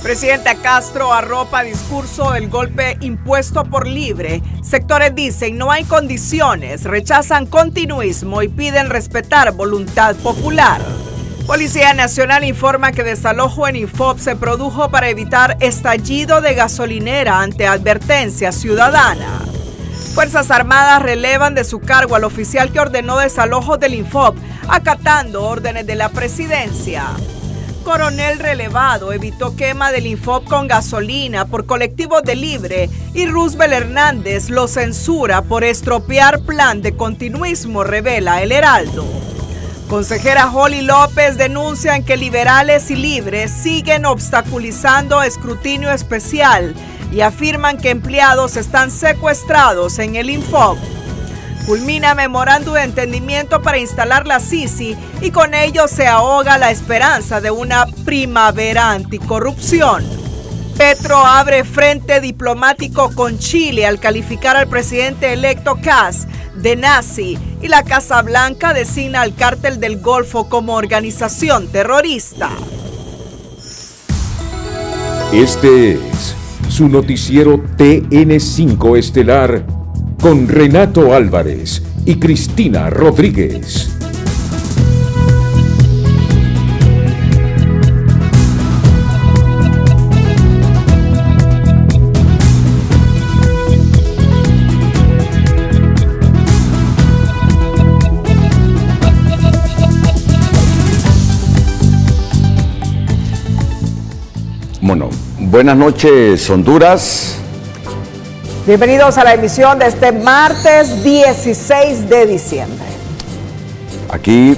Presidenta Castro arropa discurso del golpe impuesto por Libre. Sectores dicen no hay condiciones, rechazan continuismo y piden respetar voluntad popular. Policía Nacional informa que desalojo en Infop se produjo para evitar estallido de gasolinera ante advertencia ciudadana. Fuerzas Armadas relevan de su cargo al oficial que ordenó desalojo del Infop, acatando órdenes de la presidencia. Coronel relevado evitó quema del Infop con gasolina por colectivos de Libre y Roosevelt Hernández lo censura por estropear plan de continuismo, revela El Heraldo. Consejera Holly López denuncian que liberales y Libres siguen obstaculizando escrutinio especial y afirman que empleados están secuestrados en el Infop. Culmina memorándum de entendimiento para instalar la Sisi y con ello se ahoga la esperanza de una primavera anticorrupción. Petro abre frente diplomático con Chile al calificar al presidente electo Kast de nazi y la Casa Blanca designa al Cártel del Golfo como organización terrorista. Este es su noticiero TN5 Estelar con Renato Álvarez y Cristina Rodríguez. Bueno, buenas noches, Honduras. Bienvenidos a la emisión de este martes 16 de diciembre. Aquí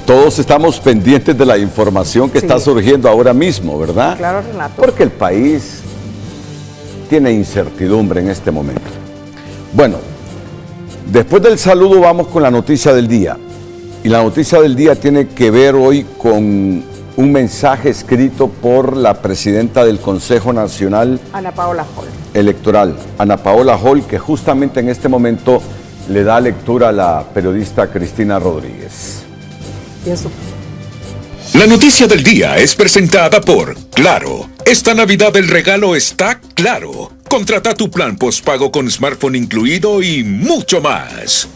todos estamos pendientes de la información que está surgiendo ahora mismo, ¿verdad? Claro, Renato. Porque el país tiene incertidumbre en este momento. Bueno, después del saludo vamos con la noticia del día. Y la noticia del día tiene que ver hoy con un mensaje escrito por la presidenta del Consejo Nacional Ana Paola Hall. Electoral, Ana Paola Hall, que justamente en este momento le da lectura a la periodista Cristina Rodríguez. Y eso. La noticia del día es presentada por Claro. Esta Navidad el regalo está claro. Contrata tu plan postpago con smartphone incluido y mucho más.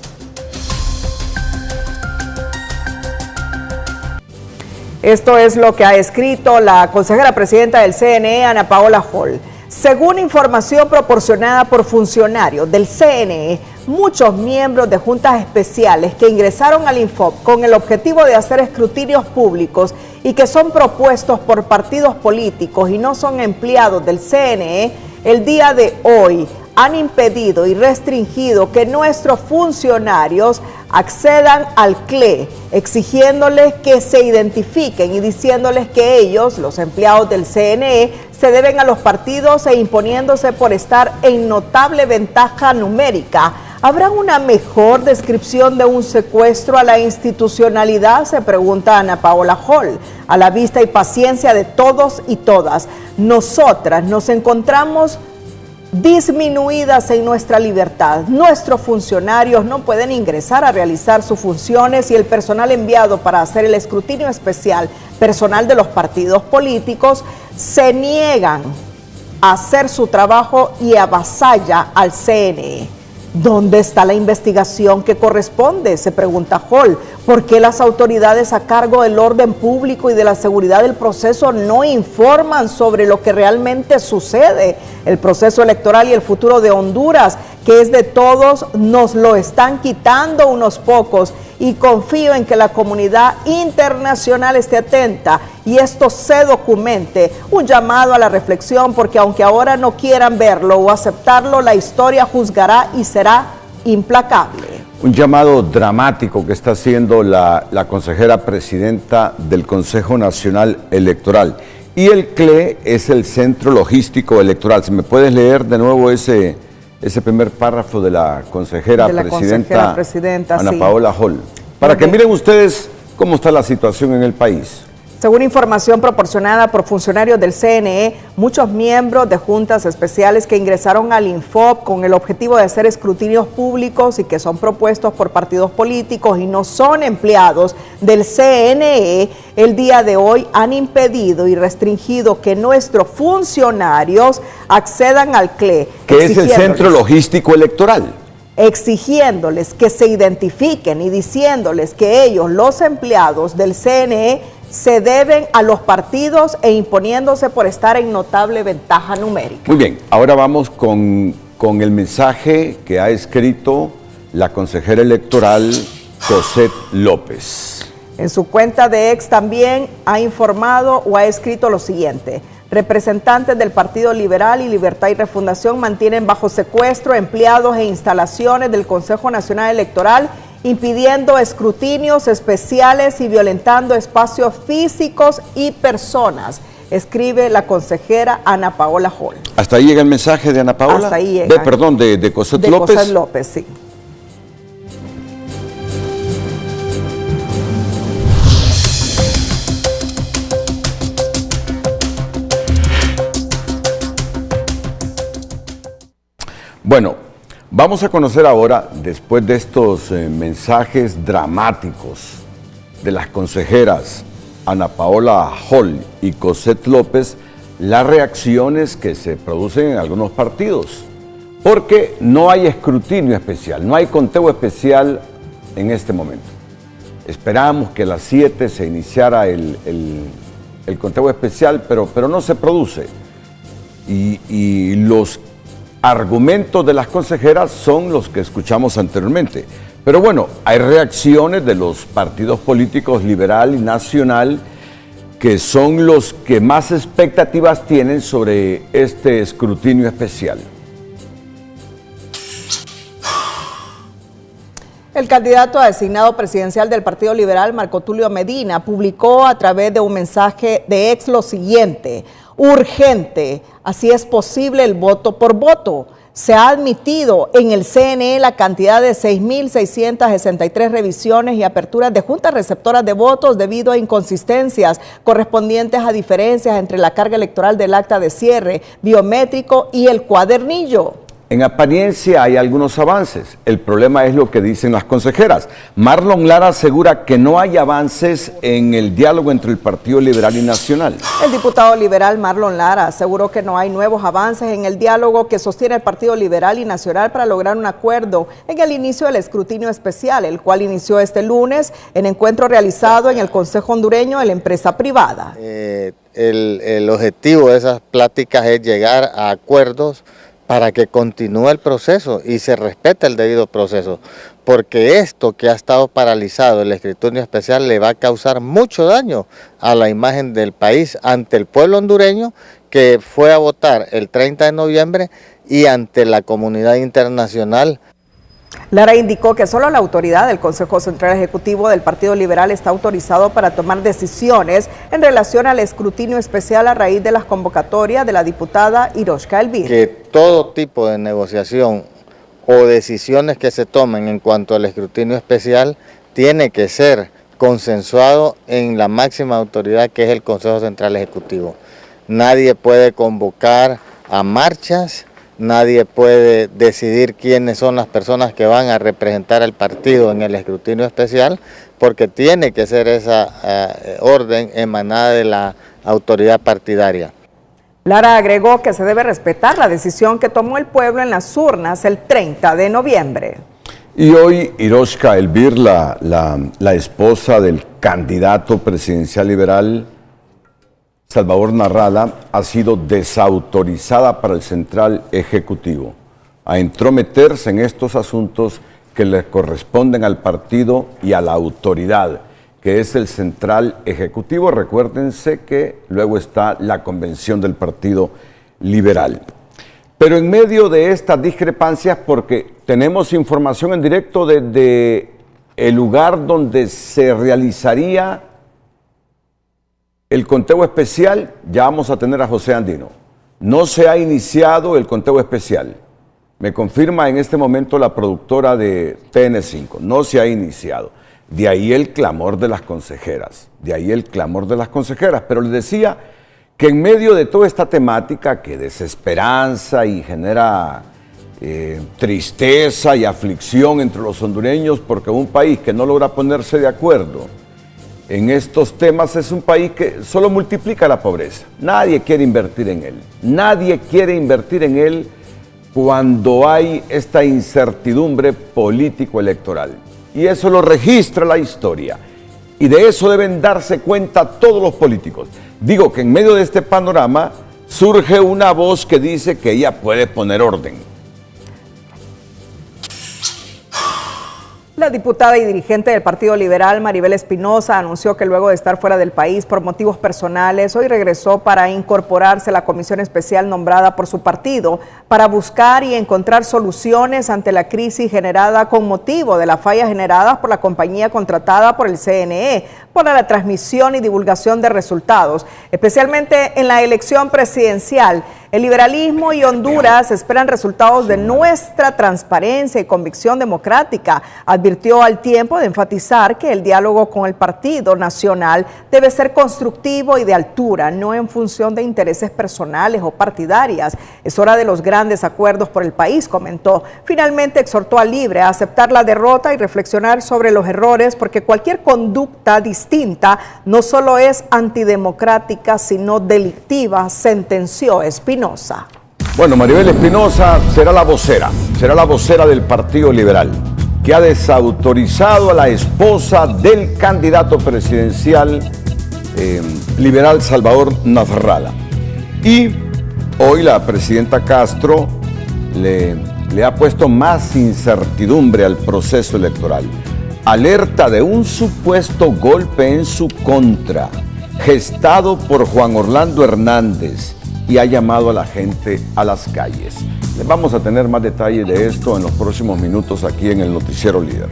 Esto es lo que ha escrito la consejera presidenta del CNE, Ana Paola Hall. Según información proporcionada por funcionarios del CNE, muchos miembros de juntas especiales que ingresaron al Infop con el objetivo de hacer escrutinios públicos y que son propuestos por partidos políticos y no son empleados del CNE, el día de hoy han impedido y restringido que nuestros funcionarios accedan al CLE, exigiéndoles que se identifiquen y diciéndoles que ellos, los empleados del CNE, se deben a los partidos e imponiéndose por estar en notable ventaja numérica. ¿Habrá una mejor descripción de un secuestro a la institucionalidad? Se pregunta Ana Paola Hall. A la vista y paciencia de todos y todas, nosotras nos encontramos disminuidas en nuestra libertad. Nuestros funcionarios no pueden ingresar a realizar sus funciones y el personal enviado para hacer el escrutinio especial, personal de los partidos políticos, se niegan a hacer su trabajo y avasalla al CNE. ¿Dónde está la investigación que corresponde?, se pregunta Hall. ¿Por qué las autoridades a cargo del orden público y de la seguridad del proceso no informan sobre lo que realmente sucede? El proceso electoral y el futuro de Honduras, que es de todos, nos lo están quitando unos pocos, y confío en que la comunidad internacional esté atenta y esto se documente. Un llamado a la reflexión, porque aunque ahora no quieran verlo o aceptarlo, la historia juzgará y será implacable. Un llamado dramático que está haciendo la consejera presidenta del Consejo Nacional Electoral. Y el CLE es el Centro Logístico Electoral. Si me puedes leer de nuevo ese primer párrafo de la consejera presidenta Ana Paola Hall, para que miren ustedes cómo está la situación en el país. Según información proporcionada por funcionarios del CNE, muchos miembros de juntas especiales que ingresaron al INFOP con el objetivo de hacer escrutinios públicos y que son propuestos por partidos políticos y no son empleados del CNE, el día de hoy han impedido y restringido que nuestros funcionarios accedan al CLE. Que es el Centro Logístico Electoral. Exigiéndoles que se identifiquen y diciéndoles que ellos, los empleados del CNE, se deben a los partidos e imponiéndose por estar en notable ventaja numérica. Muy bien, ahora vamos con el mensaje que ha escrito la consejera electoral Cosette López. En su cuenta de ex también ha informado o ha escrito lo siguiente: representantes del Partido Liberal y Libertad y Refundación mantienen bajo secuestro empleados e instalaciones del Consejo Nacional Electoral, impidiendo escrutinios especiales y violentando espacios físicos y personas, escribe la consejera Ana Paola Hall. ¿Hasta ahí llega el mensaje de Ana Paola? Hasta ahí llega. De Cosette López. Cosette López, sí. Bueno, vamos a conocer ahora, después de estos mensajes dramáticos de las consejeras Ana Paola Hall y Cosette López, las reacciones que se producen en algunos partidos. Porque no hay escrutinio especial, no hay conteo especial en este momento. Esperamos que a las 7 se iniciara el conteo especial, pero no se produce. Y los argumentos de las consejeras son los que escuchamos anteriormente. Pero bueno, hay reacciones de los partidos políticos liberal y nacional que son los que más expectativas tienen sobre este escrutinio especial. El candidato a designado presidencial del Partido Liberal, Marco Tulio Medina, publicó a través de un mensaje de ex lo siguiente: urgente, así es posible el voto por voto. Se ha admitido en el CNE la cantidad de 6.663 revisiones y aperturas de juntas receptoras de votos debido a inconsistencias correspondientes a diferencias entre la carga electoral del acta de cierre, biométrico y el cuadernillo. En apariencia hay algunos avances. El problema es lo que dicen las consejeras. Marlon Lara asegura que no hay avances en el diálogo entre el Partido Liberal y Nacional. El diputado liberal Marlon Lara aseguró que no hay nuevos avances en el diálogo que sostiene el Partido Liberal y Nacional para lograr un acuerdo en el inicio del escrutinio especial, el cual inició este lunes en encuentro realizado en el Consejo Hondureño de la Empresa Privada. El objetivo de esas pláticas es llegar a acuerdos para que continúe el proceso y se respete el debido proceso, porque esto que ha estado paralizado, el escrutinio especial, le va a causar mucho daño a la imagen del país ante el pueblo hondureño que fue a votar el 30 de noviembre y ante la comunidad internacional. Lara indicó que solo la autoridad del Consejo Central Ejecutivo del Partido Liberal está autorizado para tomar decisiones en relación al escrutinio especial a raíz de las convocatorias de la diputada Iroshka Elvir. Que todo tipo de negociación o decisiones que se tomen en cuanto al escrutinio especial tiene que ser consensuado en la máxima autoridad que es el Consejo Central Ejecutivo. Nadie puede convocar a marchas. Nadie puede decidir quiénes son las personas que van a representar al partido en el escrutinio especial, porque tiene que ser esa orden emanada de la autoridad partidaria. Lara agregó que se debe respetar la decisión que tomó el pueblo en las urnas el 30 de noviembre. Y hoy Iroshka Elvir, la esposa del candidato presidencial liberal Salvador Narrala, ha sido desautorizada para el Central Ejecutivo a entrometerse en estos asuntos que le corresponden al partido y a la autoridad, que es el Central Ejecutivo. Recuérdense que luego está la convención del Partido Liberal. Pero en medio de estas discrepancias, porque tenemos información en directo desde el lugar donde se realizaría el conteo especial, ya vamos a tener a José Andino. No se ha iniciado el conteo especial. Me confirma en este momento la productora de TN5. No se ha iniciado. De ahí el clamor de las consejeras, pero les decía que en medio de toda esta temática que desesperanza y genera tristeza y aflicción entre los hondureños, porque un país que no logra ponerse de acuerdo en estos temas es un país que solo multiplica la pobreza. Nadie quiere invertir en él cuando hay esta incertidumbre político-electoral. Y eso lo registra la historia. Y de eso deben darse cuenta todos los políticos. Digo que en medio de este panorama surge una voz que dice que ella puede poner orden. La diputada y dirigente del Partido Liberal, Maribel Espinosa, anunció que luego de estar fuera del país por motivos personales, hoy regresó para incorporarse a la comisión especial nombrada por su partido para buscar y encontrar soluciones ante la crisis generada con motivo de las fallas generadas por la compañía contratada por el CNE para la transmisión y divulgación de resultados, especialmente en la elección presidencial. El liberalismo y Honduras esperan resultados de nuestra transparencia y convicción democrática. Advirtió al tiempo de enfatizar que el diálogo con el Partido Nacional debe ser constructivo y de altura, no en función de intereses personales o partidarias. Es hora de los grandes acuerdos por el país, comentó. Finalmente exhortó al Libre a aceptar la derrota y reflexionar sobre los errores, porque cualquier conducta distinta no solo es antidemocrática, sino delictiva, sentenció Espinosa. Bueno, Maribel Espinosa será la vocera del Partido Liberal, que ha desautorizado a la esposa del candidato presidencial liberal Salvador Nasralla. Y hoy la presidenta Castro le ha puesto más incertidumbre al proceso electoral. Alerta de un supuesto golpe en su contra, gestado por Juan Orlando Hernández, y ha llamado a la gente a las calles. Les vamos a tener más detalles de esto en los próximos minutos aquí en el Noticiero Líder.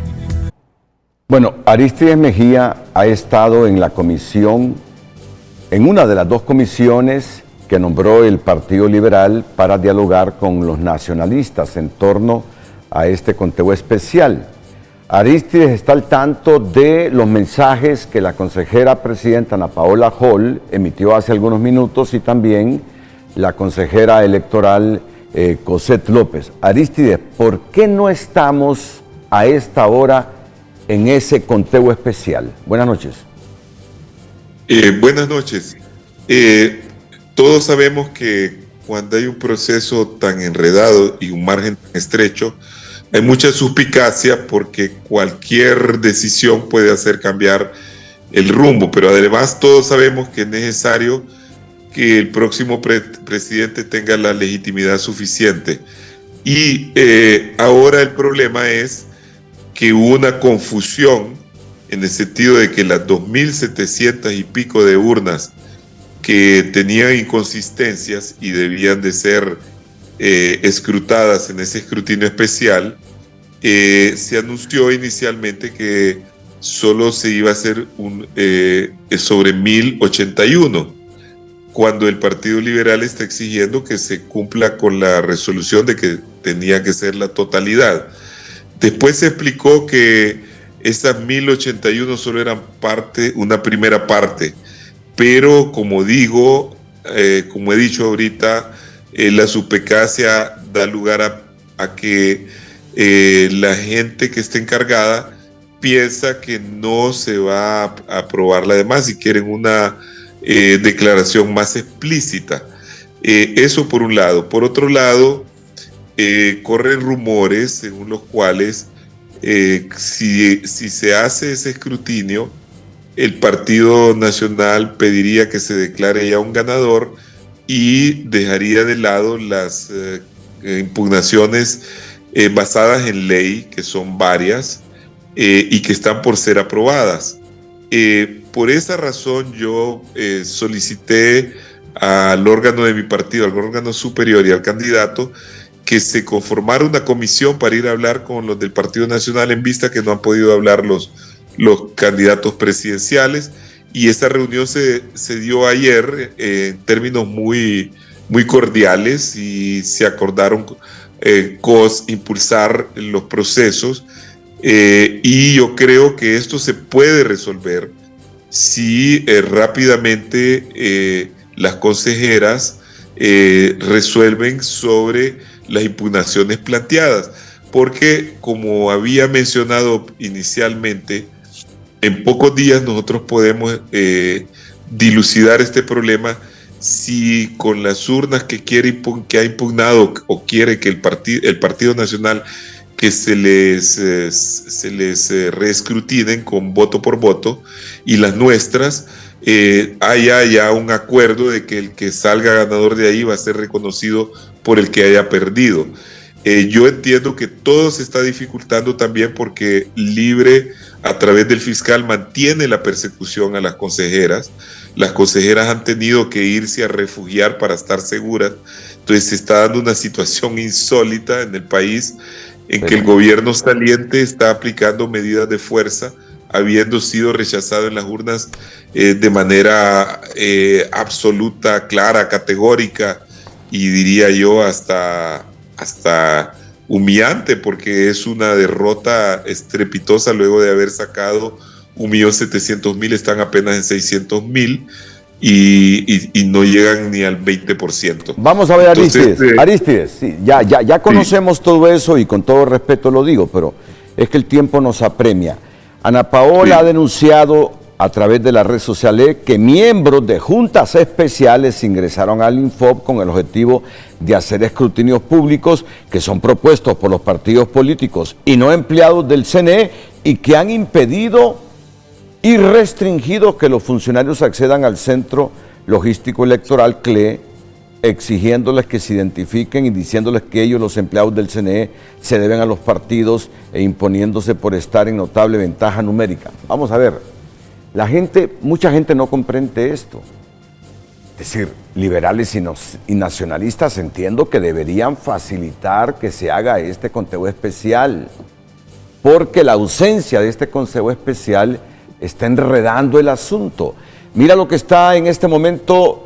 Bueno, Arístides Mejía ha estado en la comisión, en una de las dos comisiones que nombró el Partido Liberal para dialogar con los nacionalistas en torno a este conteo especial. Arístides está al tanto de los mensajes que la consejera presidenta Ana Paola Hall emitió hace algunos minutos y también la consejera electoral Cosette López. Arístides, ¿por qué no estamos a esta hora en ese conteo especial? Buenas noches. Buenas noches. Todos sabemos que cuando hay un proceso tan enredado y un margen tan estrecho, hay mucha suspicacia porque cualquier decisión puede hacer cambiar el rumbo, pero además todos sabemos que es necesario que el próximo presidente tenga la legitimidad suficiente. Y ahora el problema es que hubo una confusión en el sentido de que las 2.700 y pico de urnas que tenían inconsistencias y debían de ser escrutadas en ese escrutinio especial, se anunció inicialmente que solo se iba a hacer sobre 1.081, cuando el Partido Liberal está exigiendo que se cumpla con la resolución de que tenía que ser la totalidad. Después se explicó que esas 1.081 solo eran una primera parte, pero como digo, como he dicho ahorita, la suspicacia da lugar a que la gente que está encargada piensa que no se va a aprobar la demás y quieren una declaración más explícita. Eso por un lado. Por otro lado, corren rumores según los cuales si se hace ese escrutinio, el Partido Nacional pediría que se declare ya un ganador y dejaría de lado las impugnaciones basadas en ley, que son varias y que están por ser aprobadas. Por esa razón yo solicité al órgano de mi partido, al órgano superior y al candidato, que se conformara una comisión para ir a hablar con los del Partido Nacional en vista que no han podido hablar los candidatos presidenciales, y esa reunión se dio ayer en términos muy, muy cordiales y se acordaron impulsar los procesos y yo creo que esto se puede resolver si rápidamente las consejeras resuelven sobre las impugnaciones planteadas, porque como había mencionado inicialmente, en pocos días nosotros podemos dilucidar este problema si con las urnas que ha impugnado o quiere que el Partido Nacional que se les reescrutinen con voto por voto, y las nuestras haya ya un acuerdo de que el que salga ganador de ahí va a ser reconocido por el que haya perdido. Yo entiendo que todo se está dificultando también porque Libre, a través del fiscal, mantiene la persecución a las consejeras. Las consejeras han tenido que irse a refugiar para estar seguras. Entonces se está dando una situación insólita en el país en que el gobierno saliente está aplicando medidas de fuerza, habiendo sido rechazado en las urnas de manera absoluta, clara, categórica, y diría yo hasta humillante, porque es una derrota estrepitosa luego de haber sacado 1.700.000, están apenas en 600.000 y no llegan ni al 20%. Vamos a ver, Arístides, sí, ya conocemos todo eso y con todo respeto lo digo, pero es que el tiempo nos apremia. Ana Paola ha denunciado a través de la red social que miembros de juntas especiales ingresaron al Infob con el objetivo de hacer escrutinios públicos que son propuestos por los partidos políticos y no empleados del CNE, y que han impedido y restringido que los funcionarios accedan al Centro Logístico Electoral CLE, exigiéndoles que se identifiquen y diciéndoles que ellos, los empleados del CNE, se deben a los partidos e imponiéndose por estar en notable ventaja numérica. Vamos a ver, mucha gente no comprende esto. Es decir, liberales y nacionalistas entiendo que deberían facilitar que se haga este conteo especial, porque la ausencia de este conteo especial está enredando el asunto. Mira lo que está en este momento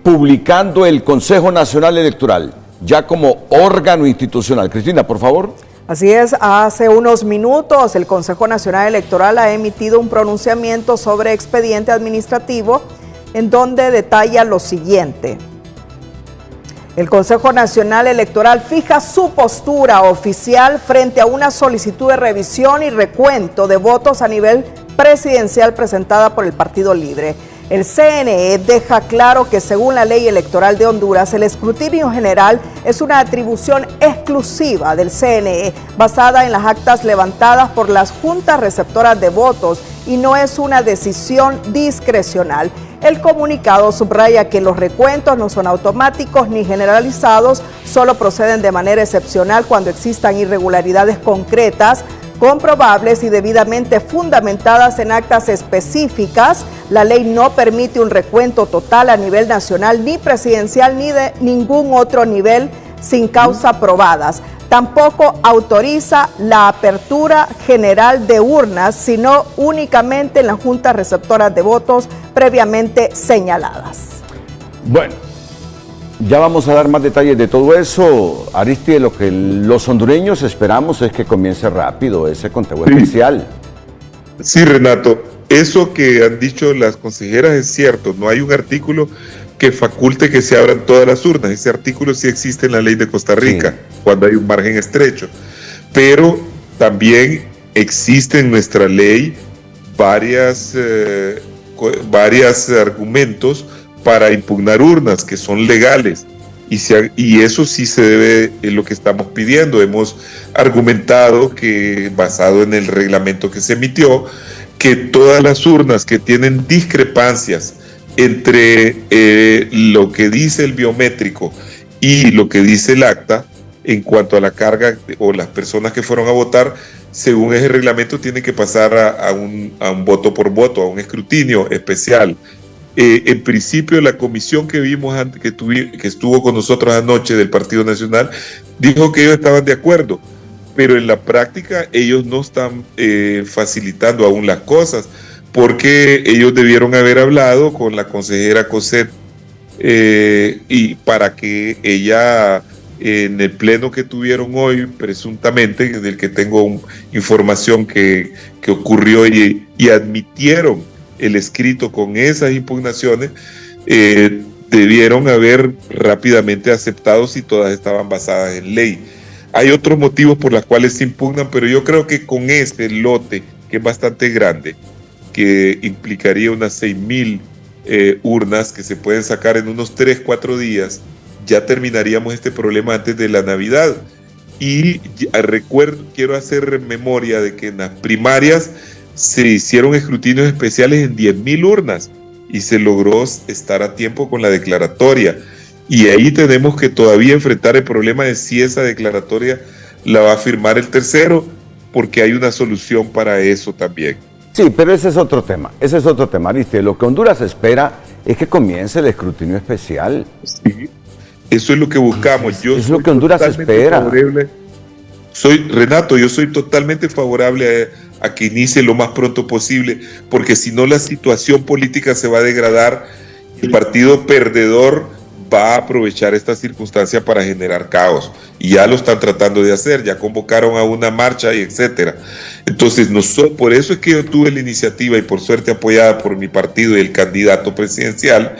publicando el Consejo Nacional Electoral, ya como órgano institucional. Cristina, por favor. Así es, hace unos minutos el Consejo Nacional Electoral ha emitido un pronunciamiento sobre expediente administrativo en donde detalla lo siguiente. El Consejo Nacional Electoral fija su postura oficial frente a una solicitud de revisión y recuento de votos a nivel presidencial presentada por el Partido Libre. El CNE deja claro que según la ley electoral de Honduras, el escrutinio general es una atribución exclusiva del CNE basada en las actas levantadas por las juntas receptoras de votos y no es una decisión discrecional. El comunicado subraya que los recuentos no son automáticos ni generalizados, solo proceden de manera excepcional cuando existan irregularidades concretas, comprobables y debidamente fundamentadas en actas específicas. La ley no permite un recuento total a nivel nacional, ni presidencial, ni de ningún otro nivel sin causa probadas. Tampoco autoriza la apertura general de urnas, sino únicamente en las juntas receptoras de votos previamente señaladas. Bueno, ya vamos a dar más detalles de todo eso. Arístides, lo que los hondureños esperamos es que comience rápido ese conteo especial. Sí, Renato, eso que han dicho las consejeras es cierto. No hay un artículo que faculte que se abran todas las urnas. Ese artículo sí existe en la ley de Costa Rica, cuando hay un margen estrecho. Pero también existe en nuestra ley varios argumentos para impugnar urnas que son legales, y eso sí se debe en lo que estamos pidiendo. Hemos argumentado que, basado en el reglamento que se emitió, que todas las urnas que tienen discrepancias entre lo que dice el biométrico y lo que dice el acta en cuanto a la carga o las personas que fueron a votar, según ese reglamento tienen que pasar a un voto por voto, a un escrutinio especial. En principio, la comisión que vimos que estuvo con nosotros anoche del Partido Nacional dijo que ellos estaban de acuerdo, pero en la práctica ellos no están facilitando aún las cosas, porque ellos debieron haber hablado con la consejera Cosette y para que ella en el pleno que tuvieron hoy, presuntamente, del que tengo información que ocurrió y admitieron el escrito con esas impugnaciones, debieron haber rápidamente aceptado si todas estaban basadas en ley. Hay otros motivos por los cuales se impugnan, pero yo creo que con este lote, que es bastante grande, que implicaría unas 6,000 urnas que se pueden sacar en unos 3-4 días, ya terminaríamos este problema antes de la Navidad. Y quiero hacer memoria de que en las primarias se hicieron escrutinios especiales en 10,000 urnas y se logró estar a tiempo con la declaratoria. Y ahí tenemos que todavía enfrentar el problema de si esa declaratoria la va a firmar el tercero, porque hay una solución para eso también. Sí, pero ese es otro tema, Aristide. Lo que Honduras espera es que comience el escrutinio especial. Sí, eso es lo que buscamos. Es lo que Honduras espera. Renato, yo soy totalmente favorable a que inicie lo más pronto posible, porque si no la situación política se va a degradar. El partido perdedor va a aprovechar esta circunstancia para generar caos, y ya lo están tratando de hacer, ya convocaron a una marcha y etcétera. Entonces, por eso es que yo tuve la iniciativa, y por suerte apoyada por mi partido y el candidato presidencial,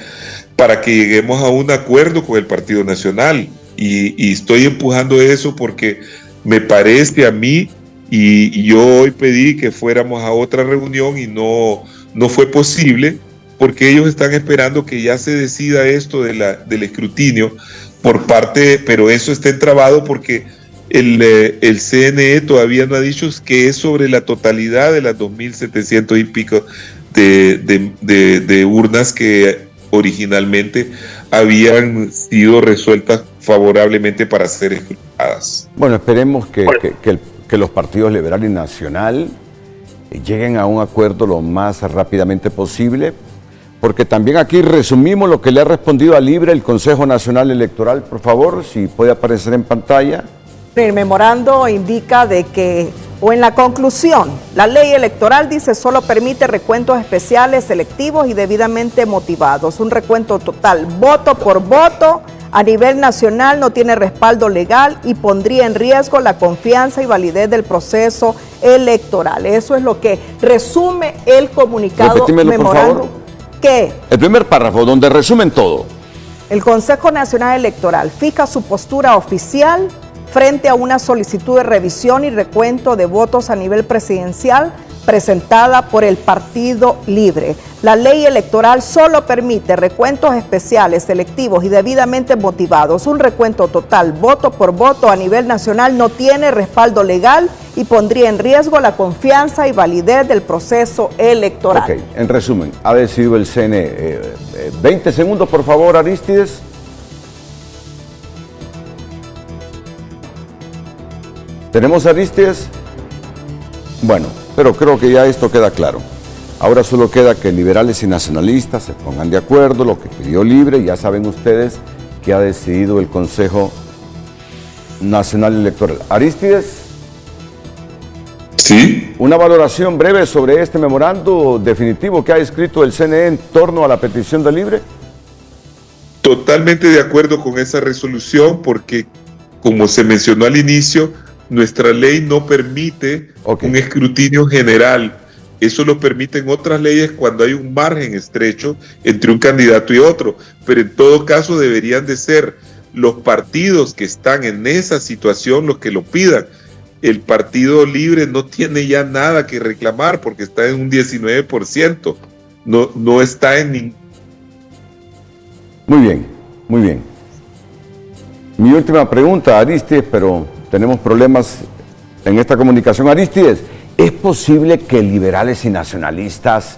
para que lleguemos a un acuerdo con el Partido Nacional, y estoy empujando eso porque me parece a mí, y yo hoy pedí que fuéramos a otra reunión y no fue posible, porque ellos están esperando que ya se decida esto del escrutinio por parte, pero eso está entrabado porque el CNE todavía no ha dicho que es sobre la totalidad de las 2,700 y pico de urnas que originalmente habían sido resueltas favorablemente para ser escrutadas. Bueno, esperemos que los partidos Liberal y Nacional lleguen a un acuerdo lo más rápidamente posible, porque también aquí resumimos lo que le ha respondido a Libre el Consejo Nacional Electoral. Por favor, si puede aparecer en pantalla. El memorando indica de que, o en la conclusión, la ley electoral dice solo permite recuentos especiales, selectivos y debidamente motivados. Un recuento total, voto por voto, a nivel nacional no tiene respaldo legal y pondría en riesgo la confianza y validez del proceso electoral. Eso es lo que resume el comunicado. Repetímelo, memorando. por favor. ¿Qué? El primer párrafo, donde resumen todo. El Consejo Nacional Electoral fija su postura oficial frente a una solicitud de revisión y recuento de votos a nivel presidencial presentada por el Partido Libre. La ley electoral solo permite recuentos especiales, selectivos y debidamente motivados. Un recuento total, voto por voto a nivel nacional, no tiene respaldo legal y pondría en riesgo la confianza y validez del proceso electoral. Ok, en resumen, ha decidido el CNE. 20 segundos, por favor, Aristides. ¿Tenemos Aristides? Bueno, pero creo que ya esto queda claro. Ahora solo queda que liberales y nacionalistas se pongan de acuerdo, lo que pidió Libre. Ya saben ustedes que ha decidido el Consejo Nacional Electoral. Aristides. Sí. Una valoración breve sobre este memorando definitivo que ha escrito el CNE en torno a la petición de Libre. Totalmente de acuerdo con esa resolución, porque, como se mencionó al inicio, nuestra ley no permite un escrutinio general. Eso lo permiten otras leyes cuando hay un margen estrecho entre un candidato y otro. Pero en todo caso deberían de ser los partidos que están en esa situación los que lo pidan. El Partido Libre no tiene ya nada que reclamar porque está en un 19%. No está en ningún... Muy bien, muy bien. Mi última pregunta, Aristides, pero tenemos problemas en esta comunicación. Aristides, ¿es posible que liberales y nacionalistas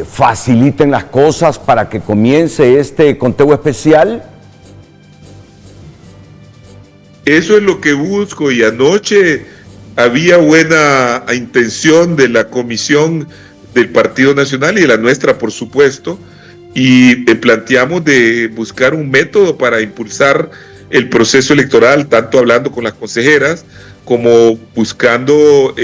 faciliten las cosas para que comience este conteo especial? Eso es lo que busco, y anoche había buena intención de la comisión del Partido Nacional y de la nuestra, por supuesto, y planteamos de buscar un método para impulsar el proceso electoral, tanto hablando con las consejeras como buscando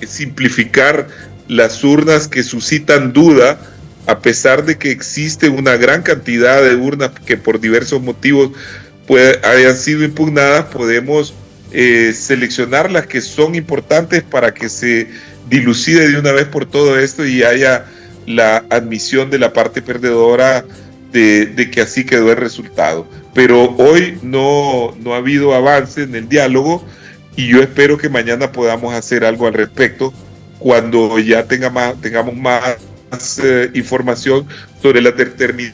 simplificar las urnas que suscitan duda, a pesar de que existe una gran cantidad de urnas que por diversos motivos hayan sido impugnadas, podemos seleccionar las que son importantes para que se dilucide de una vez por todo esto y haya la admisión de la parte perdedora de que así quedó el resultado. Pero hoy no ha habido avance en el diálogo y yo espero que mañana podamos hacer algo al respecto cuando ya tengamos más información sobre la terminación.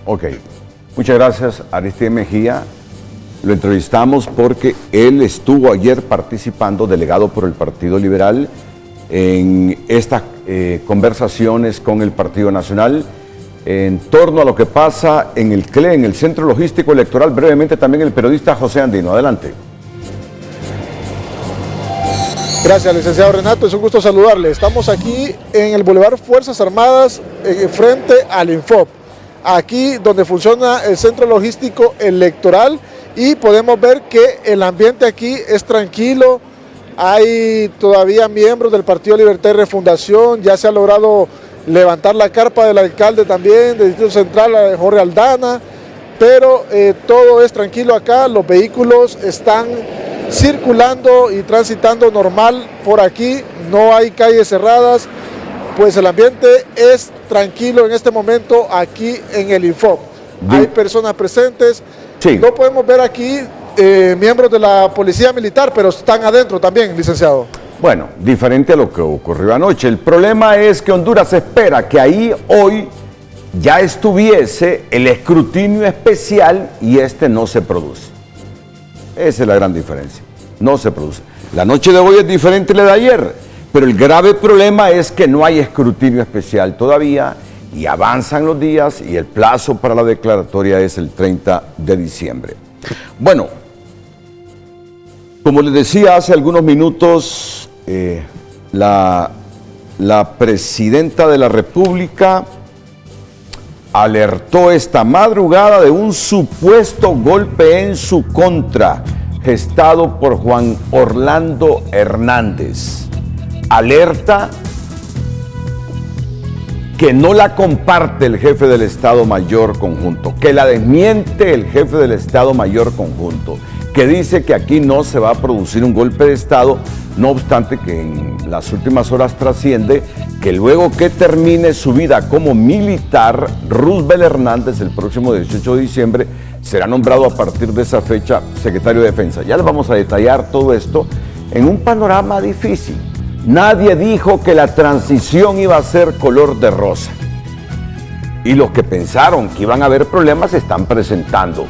Ok, muchas gracias Aristide Mejía. Lo entrevistamos porque él estuvo ayer participando, delegado por el Partido Liberal, en estas conversaciones con el Partido Nacional en torno a lo que pasa en el CLE, en el Centro Logístico Electoral. Brevemente también el periodista José Andino. Adelante. Gracias, licenciado Renato, es un gusto saludarle. Estamos aquí en el Boulevard Fuerzas Armadas, frente al Infop, aquí donde funciona el Centro Logístico Electoral, y podemos ver que el ambiente aquí es tranquilo. Hay todavía miembros del Partido Libertad y Refundación, ya se ha logrado levantar la carpa del alcalde también, del Distrito Central, Jorge Aldana, pero todo es tranquilo acá, los vehículos están circulando y transitando normal por aquí, no hay calles cerradas, pues el ambiente es tranquilo en este momento aquí en el Infop. Hay personas presentes, sí. No podemos ver aquí miembros de la Policía Militar, pero están adentro también, licenciado. Bueno, diferente a lo que ocurrió anoche. El problema es que Honduras espera que ahí hoy ya estuviese el escrutinio especial y este no se produce. Esa es la gran diferencia. No se produce. La noche de hoy es diferente a la de ayer, pero el grave problema es que no hay escrutinio especial todavía y avanzan los días y el plazo para la declaratoria es el 30 de diciembre. Bueno, como les decía hace algunos minutos, la presidenta de la República alertó esta madrugada de un supuesto golpe en su contra, gestado por Juan Orlando Hernández. Alerta que no la comparte el jefe del Estado Mayor Conjunto, que la desmiente el jefe del Estado Mayor Conjunto, que dice que aquí no se va a producir un golpe de Estado, no obstante que en las últimas horas trasciende que luego que termine su vida como militar, Roosevelt Hernández, el próximo 18 de diciembre, será nombrado a partir de esa fecha secretario de Defensa. Ya les vamos a detallar todo esto en un panorama difícil. Nadie dijo que la transición iba a ser color de rosa. Y los que pensaron que iban a haber problemas se están presentando.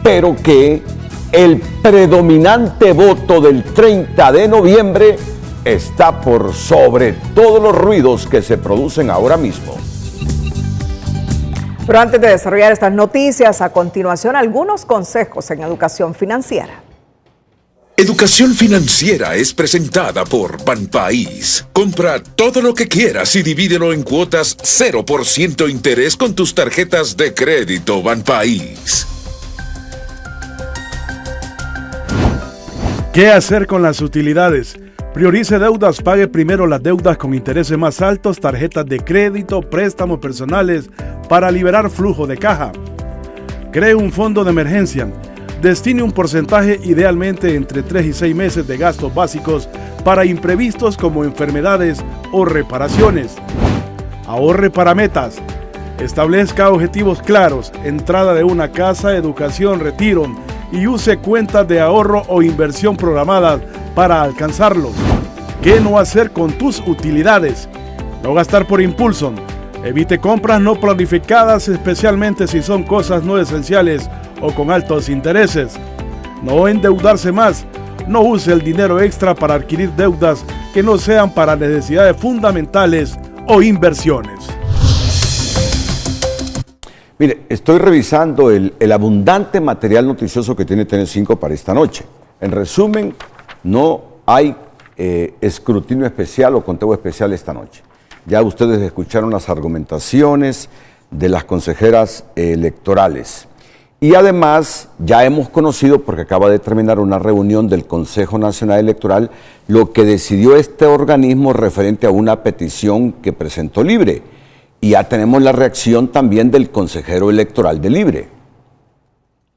Pero que el predominante voto del 30 de noviembre está por sobre todos los ruidos que se producen ahora mismo. Pero antes de desarrollar estas noticias, a continuación algunos consejos en educación financiera. Educación Financiera es presentada por Banpaís. Compra todo lo que quieras y divídelo en cuotas 0% interés con tus tarjetas de crédito Banpaís. ¿Qué hacer con las utilidades? Priorice deudas, pague primero las deudas con intereses más altos, tarjetas de crédito, préstamos personales para liberar flujo de caja. Cree un fondo de emergencia. Destine un porcentaje idealmente entre 3 y 6 meses de gastos básicos para imprevistos como enfermedades o reparaciones. Ahorre para metas. Establezca objetivos claros, entrada de una casa, educación, retiro, y use cuentas de ahorro o inversión programadas para alcanzarlos. ¿Qué no hacer con tus utilidades? No gastar por impulso. Evite compras no planificadas, especialmente si son cosas no esenciales o con altos intereses. No endeudarse más. No use el dinero extra para adquirir deudas que no sean para necesidades fundamentales o inversiones. Mire, estoy revisando el abundante material noticioso que tiene TN5 para esta noche. En resumen, no hay escrutinio especial o conteo especial esta noche. Ya ustedes escucharon las argumentaciones de las consejeras electorales. Y además ya hemos conocido, porque acaba de terminar una reunión del Consejo Nacional Electoral, lo que decidió este organismo referente a una petición que presentó Libre. Y ya tenemos la reacción también del consejero electoral de Libre.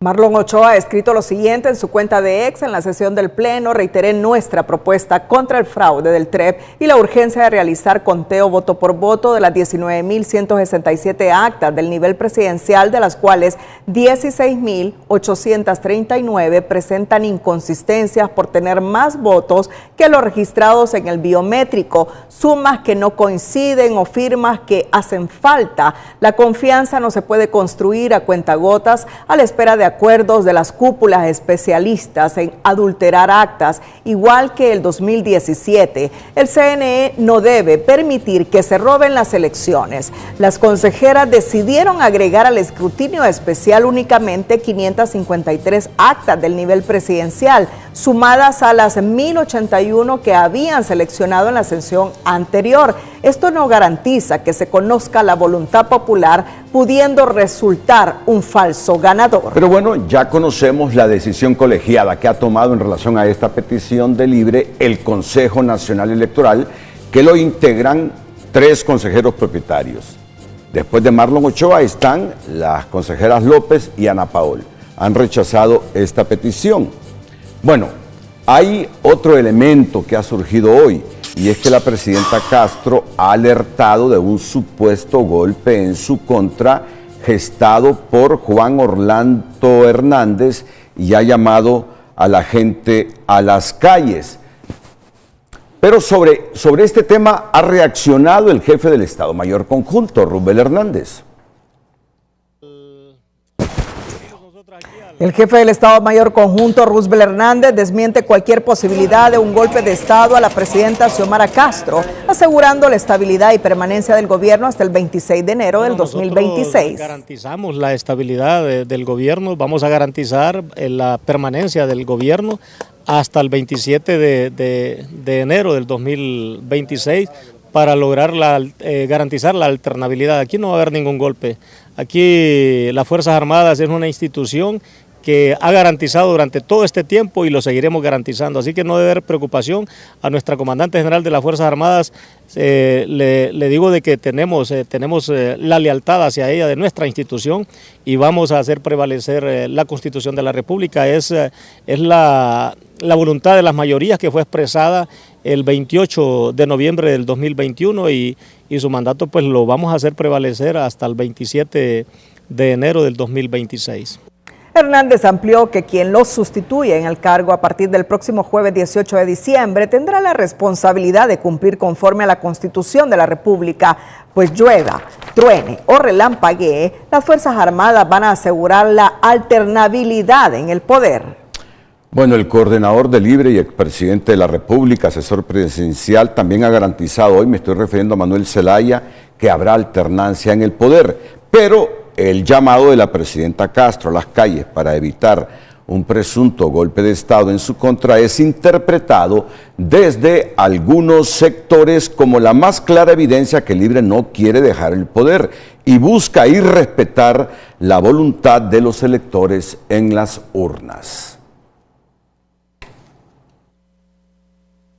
Marlon Ochoa ha escrito lo siguiente en su cuenta de X: en la sesión del Pleno reiteré nuestra propuesta contra el fraude del TREP y la urgencia de realizar conteo voto por voto de las 19.167 actas del nivel presidencial, de las cuales 16.839 presentan inconsistencias por tener más votos que los registrados en el biométrico, sumas que no coinciden o firmas que hacen falta. La confianza no se puede construir a cuentagotas a la espera de acuerdos de las cúpulas especialistas en adulterar actas, igual que el 2017. El CNE no debe permitir que se roben las elecciones. Las consejeras decidieron agregar al escrutinio especial únicamente 553 actas del nivel presidencial, sumadas a las 1.081 que habían seleccionado en la sesión anterior. Esto no garantiza que se conozca la voluntad popular, pudiendo resultar un falso ganador. Pero bueno, ya conocemos la decisión colegiada que ha tomado en relación a esta petición de libre el Consejo Nacional Electoral, que lo integran 3 consejeros propietarios. Después de Marlon Ochoa están las consejeras López y Ana Paola. Han rechazado esta petición. Bueno, hay otro elemento que ha surgido hoy, y es que la presidenta Castro ha alertado de un supuesto golpe en su contra gestado por Juan Orlando Hernández y ha llamado a la gente a las calles. Pero sobre este tema ha reaccionado el jefe del Estado Mayor Conjunto, Roosevelt Hernández. El jefe del Estado Mayor Conjunto, Roosevelt Hernández, desmiente cualquier posibilidad de un golpe de Estado a la presidenta Xiomara Castro, asegurando la estabilidad y permanencia del gobierno hasta el 26 de enero del 2026. Garantizamos la estabilidad del gobierno, vamos a garantizar la permanencia del gobierno hasta el 27 de enero del 2026 para lograr garantizar la alternabilidad. Aquí no va a haber ningún golpe. Aquí las Fuerzas Armadas es una institución que ha garantizado durante todo este tiempo y lo seguiremos garantizando. Así que no debe haber preocupación. A nuestra comandante general de las Fuerzas Armadas le digo de que tenemos la lealtad hacia ella de nuestra institución y vamos a hacer prevalecer la Constitución de la República. Es la voluntad de las mayorías que fue expresada el 28 de noviembre del 2021 y su mandato pues lo vamos a hacer prevalecer hasta el 27 de enero del 2026. Hernández amplió que quien lo sustituye en el cargo a partir del próximo jueves 18 de diciembre tendrá la responsabilidad de cumplir conforme a la Constitución de la República, pues llueva, truene o relampaguee, las Fuerzas Armadas van a asegurar la alternabilidad en el poder. Bueno, el coordinador de Libre y expresidente de la República, asesor presidencial, también ha garantizado, hoy me estoy refiriendo a Manuel Zelaya, que habrá alternancia en el poder, pero el llamado de la presidenta Castro a las calles para evitar un presunto golpe de Estado en su contra es interpretado desde algunos sectores como la más clara evidencia que Libre no quiere dejar el poder y busca irrespetar la voluntad de los electores en las urnas.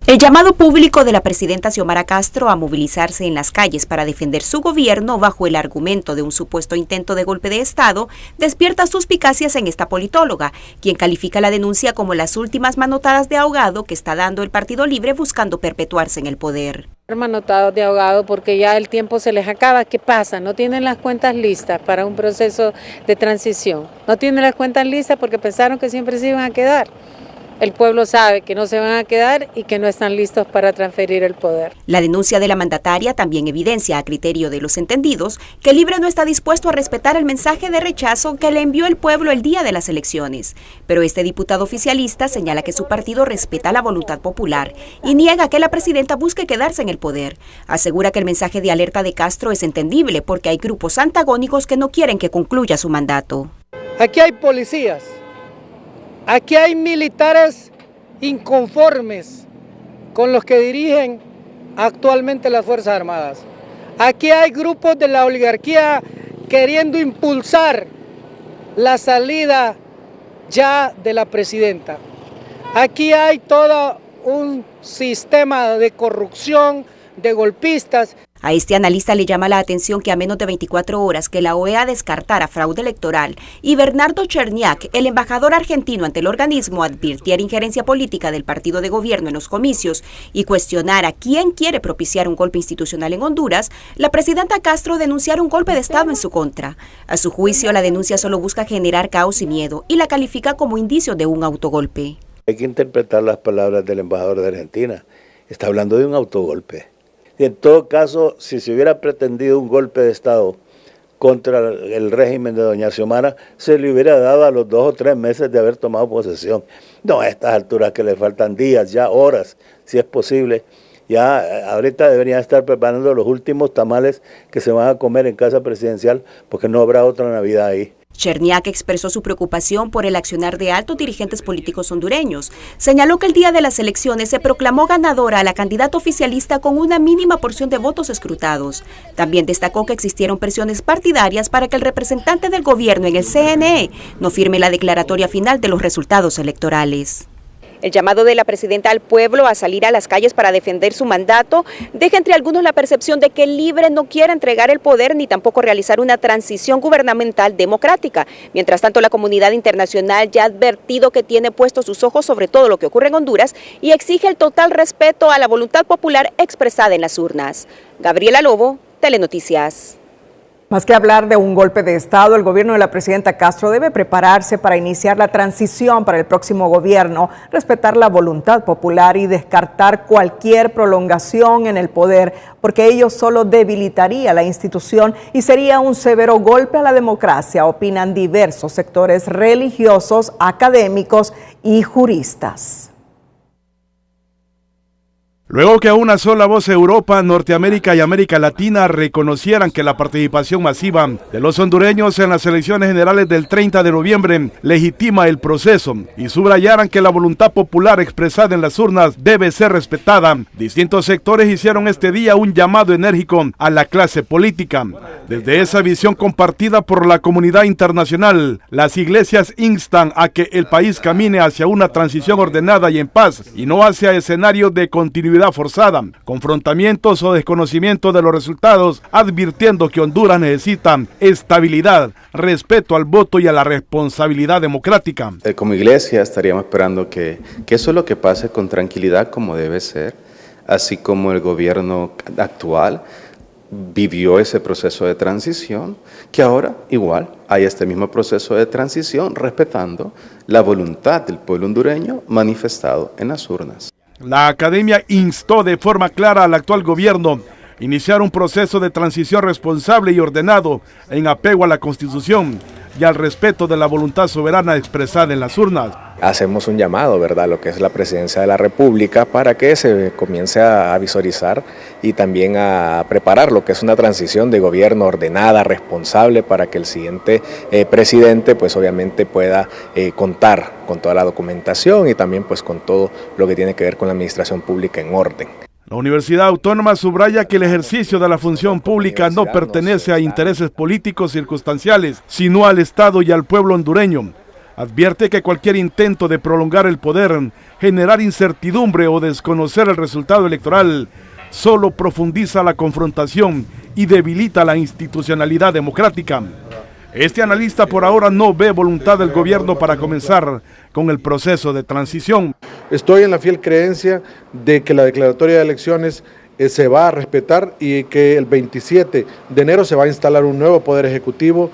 El llamado público de la presidenta Xiomara Castro a movilizarse en las calles para defender su gobierno bajo el argumento de un supuesto intento de golpe de Estado despierta suspicacias en esta politóloga, quien califica la denuncia como las últimas manotadas de ahogado que está dando el Partido Libre buscando perpetuarse en el poder. Manotados de ahogado porque ya el tiempo se les acaba. ¿Qué pasa? No tienen las cuentas listas para un proceso de transición. No tienen las cuentas listas porque pensaron que siempre se iban a quedar. El pueblo sabe que no se van a quedar y que no están listos para transferir el poder. La denuncia de la mandataria también evidencia, a criterio de los entendidos, que Libre no está dispuesto a respetar el mensaje de rechazo que le envió el pueblo el día de las elecciones. Pero este diputado oficialista señala que su partido respeta la voluntad popular y niega que la presidenta busque quedarse en el poder. Asegura que el mensaje de alerta de Castro es entendible porque hay grupos antagónicos que no quieren que concluya su mandato. Aquí hay policías. Aquí hay militares inconformes con los que dirigen actualmente las Fuerzas Armadas. Aquí hay grupos de la oligarquía queriendo impulsar la salida ya de la presidenta. Aquí hay todo un sistema de corrupción, de golpistas. A este analista le llama la atención que a menos de 24 horas que la OEA descartara fraude electoral y Bernardo Cherniak, el embajador argentino ante el organismo, advirtiera injerencia política del partido de gobierno en los comicios y cuestionara quién quiere propiciar un golpe institucional en Honduras, la presidenta Castro denunciara un golpe de Estado en su contra. A su juicio, la denuncia solo busca generar caos y miedo y la califica como indicio de un autogolpe. Hay que interpretar las palabras del embajador de Argentina. Está hablando de un autogolpe. Y en todo caso, si se hubiera pretendido un golpe de Estado contra el régimen de doña Xiomara, se le hubiera dado a los 2 o 3 meses de haber tomado posesión. No a estas alturas que le faltan días, ya horas, si es posible. Ya ahorita deberían estar preparando los últimos tamales que se van a comer en casa presidencial, porque no habrá otra Navidad ahí. Cherniak expresó su preocupación por el accionar de altos dirigentes políticos hondureños. Señaló que el día de las elecciones se proclamó ganadora a la candidata oficialista con una mínima porción de votos escrutados. También destacó que existieron presiones partidarias para que el representante del gobierno en el CNE no firme la declaratoria final de los resultados electorales. El llamado de la presidenta al pueblo a salir a las calles para defender su mandato deja entre algunos la percepción de que el Libre no quiere entregar el poder ni tampoco realizar una transición gubernamental democrática. Mientras tanto, la comunidad internacional ya ha advertido que tiene puestos sus ojos sobre todo lo que ocurre en Honduras y exige el total respeto a la voluntad popular expresada en las urnas. Gabriela Lobo, Telenoticias. Más que hablar de un golpe de Estado, el gobierno de la presidenta Castro debe prepararse para iniciar la transición para el próximo gobierno, respetar la voluntad popular y descartar cualquier prolongación en el poder, porque ello solo debilitaría la institución y sería un severo golpe a la democracia, opinan diversos sectores religiosos, académicos y juristas. Luego que a una sola voz Europa, Norteamérica y América Latina reconocieran que la participación masiva de los hondureños en las elecciones generales del 30 de noviembre legitima el proceso y subrayaran que la voluntad popular expresada en las urnas debe ser respetada, distintos sectores hicieron este día un llamado enérgico a la clase política. Desde esa visión compartida por la comunidad internacional, las iglesias instan a que el país camine hacia una transición ordenada y en paz y no hacia escenarios de continuidad forzada, confrontamientos o desconocimiento de los resultados, advirtiendo que Honduras necesita estabilidad, respeto al voto y a la responsabilidad democrática. Como iglesia estaríamos esperando que eso es lo que pase con tranquilidad como debe ser, así como el gobierno actual vivió ese proceso de transición, que ahora igual hay este mismo proceso de transición respetando la voluntad del pueblo hondureño manifestado en las urnas. La academia instó de forma clara al actual gobierno a iniciar un proceso de transición responsable y ordenado en apego a la Constitución y al respeto de la voluntad soberana expresada en las urnas. Hacemos un llamado, ¿verdad?, lo que es la presidencia de la República para que se comience a visualizar y también a preparar lo que es una transición de gobierno ordenada, responsable, para que el siguiente presidente pues obviamente pueda contar con toda la documentación y también pues con todo lo que tiene que ver con la administración pública en orden. La Universidad Autónoma subraya que el ejercicio de la función pública no pertenece a intereses políticos circunstanciales, sino al Estado y al pueblo hondureño. Advierte que cualquier intento de prolongar el poder, generar incertidumbre o desconocer el resultado electoral solo profundiza la confrontación y debilita la institucionalidad democrática. Este analista por ahora no ve voluntad del gobierno para comenzar con el proceso de transición. Estoy en la fiel creencia de que la declaratoria de elecciones se va a respetar y que el 27 de enero se va a instalar un nuevo poder ejecutivo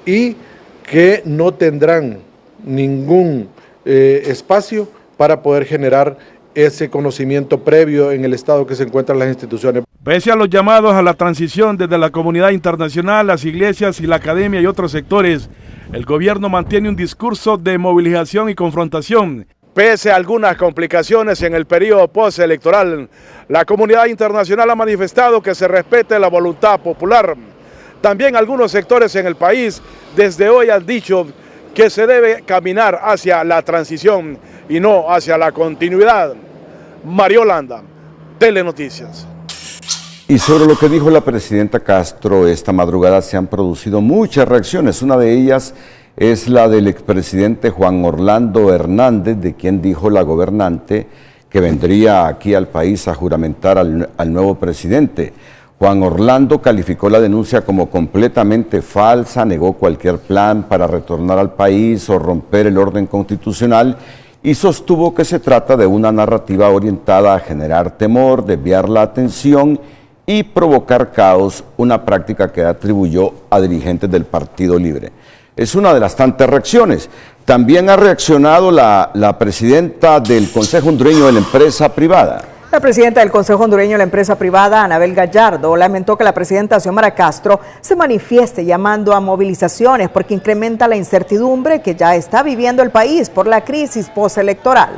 y que no tendrán ningún espacio para poder generar ese conocimiento previo en el estado que se encuentran las instituciones. Pese a los llamados a la transición desde la comunidad internacional, las iglesias y la academia y otros sectores, el gobierno mantiene un discurso de movilización y confrontación. Pese a algunas complicaciones en el periodo postelectoral, la comunidad internacional ha manifestado que se respete la voluntad popular. También algunos sectores en el país desde hoy han dicho que se debe caminar hacia la transición y no hacia la continuidad. Mario Landa, Telenoticias. Y sobre lo que dijo la presidenta Castro esta madrugada se han producido muchas reacciones. Una de ellas es la del expresidente Juan Orlando Hernández, de quien dijo la gobernante que vendría aquí al país a juramentar al nuevo presidente. Juan Orlando calificó la denuncia como completamente falsa, negó cualquier plan para retornar al país o romper el orden constitucional y sostuvo que se trata de una narrativa orientada a generar temor, desviar la atención y provocar caos, una práctica que atribuyó a dirigentes del Partido Libre. Es una de las tantas reacciones. También ha reaccionado la presidenta del Consejo Hondureño de la Empresa Privada. La presidenta del Consejo Hondureño de la Empresa Privada, Anabel Gallardo, lamentó que la presidenta Xiomara Castro se manifieste llamando a movilizaciones porque incrementa la incertidumbre que ya está viviendo el país por la crisis postelectoral.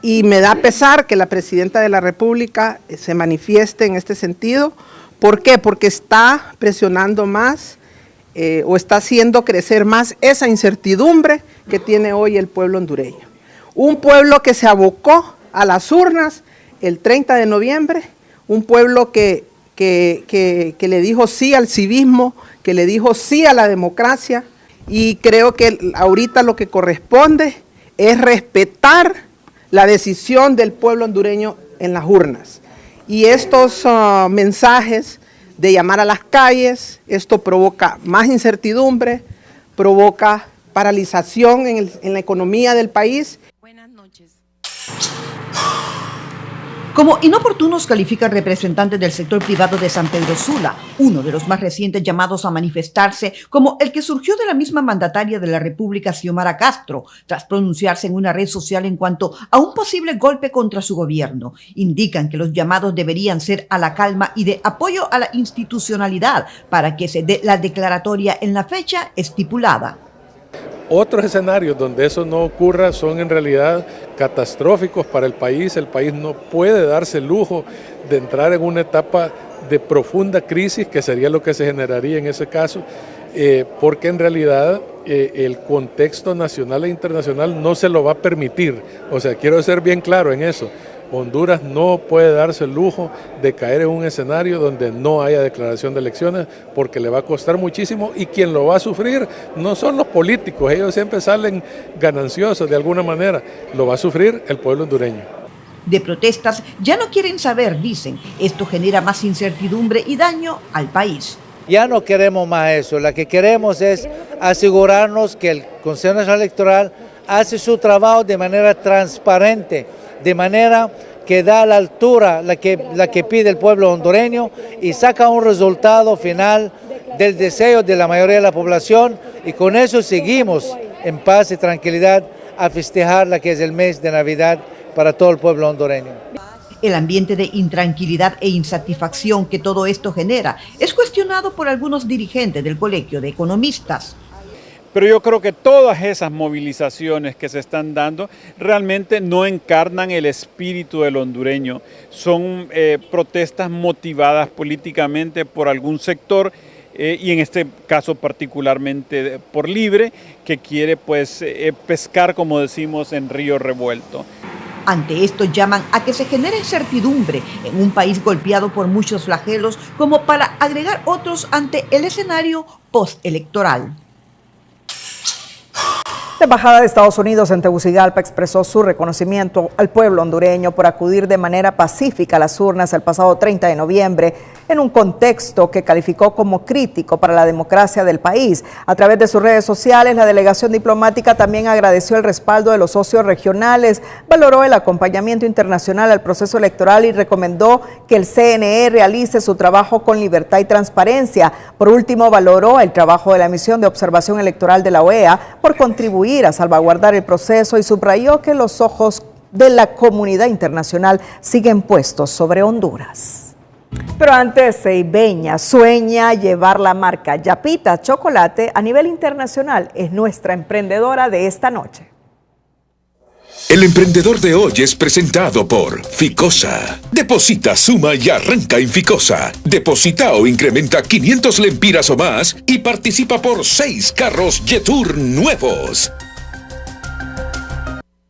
Y me da pesar que la presidenta de la República se manifieste en este sentido. ¿Por qué? Porque está presionando más o está haciendo crecer más esa incertidumbre que tiene hoy el pueblo hondureño. Un pueblo que se abocó a las urnas el 30 de noviembre, un pueblo que le dijo sí al civismo, que le dijo sí a la democracia, y creo que ahorita lo que corresponde es respetar la decisión del pueblo hondureño en las urnas. Y estos mensajes de llamar a las calles, esto provoca más incertidumbre, provoca paralización en la economía del país. Como inoportunos califican representantes del sector privado de San Pedro Sula, uno de los más recientes llamados a manifestarse, como el que surgió de la misma mandataria de la República, Xiomara Castro, tras pronunciarse en una red social en cuanto a un posible golpe contra su gobierno. Indican que los llamados deberían ser a la calma y de apoyo a la institucionalidad para que se dé la declaratoria en la fecha estipulada. Otros escenarios donde eso no ocurra son en realidad catastróficos para el país. El país no puede darse el lujo de entrar en una etapa de profunda crisis, que sería lo que se generaría en ese caso, porque en realidad el contexto nacional e internacional no se lo va a permitir. O sea, quiero ser bien claro en eso. Honduras no puede darse el lujo de caer en un escenario donde no haya declaración de elecciones, porque le va a costar muchísimo, y quien lo va a sufrir no son los políticos, ellos siempre salen gananciosos de alguna manera, lo va a sufrir el pueblo hondureño. De protestas ya no quieren saber, dicen. Esto genera más incertidumbre y daño al país. Ya no queremos más eso, lo que queremos es asegurarnos que el Consejo Nacional Electoral hace su trabajo de manera transparente, de manera que da a la altura la que pide el pueblo hondureño y saca un resultado final del deseo de la mayoría de la población, y con eso seguimos en paz y tranquilidad a festejar la que es el mes de Navidad para todo el pueblo hondureño. El ambiente de intranquilidad e insatisfacción que todo esto genera es cuestionado por algunos dirigentes del Colegio de Economistas. Pero yo creo que todas esas movilizaciones que se están dando realmente no encarnan el espíritu del hondureño. Son protestas motivadas políticamente por algún sector y en este caso particularmente por Libre, que quiere pues pescar, como decimos, en río revuelto. Ante esto llaman a que se genere incertidumbre en un país golpeado por muchos flagelos, como para agregar otros ante el escenario postelectoral. La Embajada de Estados Unidos en Tegucigalpa expresó su reconocimiento al pueblo hondureño por acudir de manera pacífica a las urnas el pasado 30 de noviembre en un contexto que calificó como crítico para la democracia del país. A través de sus redes sociales, la delegación diplomática también agradeció el respaldo de los socios regionales, valoró el acompañamiento internacional al proceso electoral y recomendó que el CNE realice su trabajo con libertad y transparencia. Por último, valoró el trabajo de la misión de observación electoral de la OEA por contribuir a salvaguardar el proceso y subrayó que los ojos de la comunidad internacional siguen puestos sobre Honduras. Pero antes, Ceibeña sueña llevar la marca Yapita Chocolate a nivel internacional. Es nuestra emprendedora de esta noche. El emprendedor de hoy es presentado por Ficosa. Deposita, suma y arranca en Ficosa. Deposita o incrementa 500 lempiras o más y participa por 6 carros Jetour nuevos.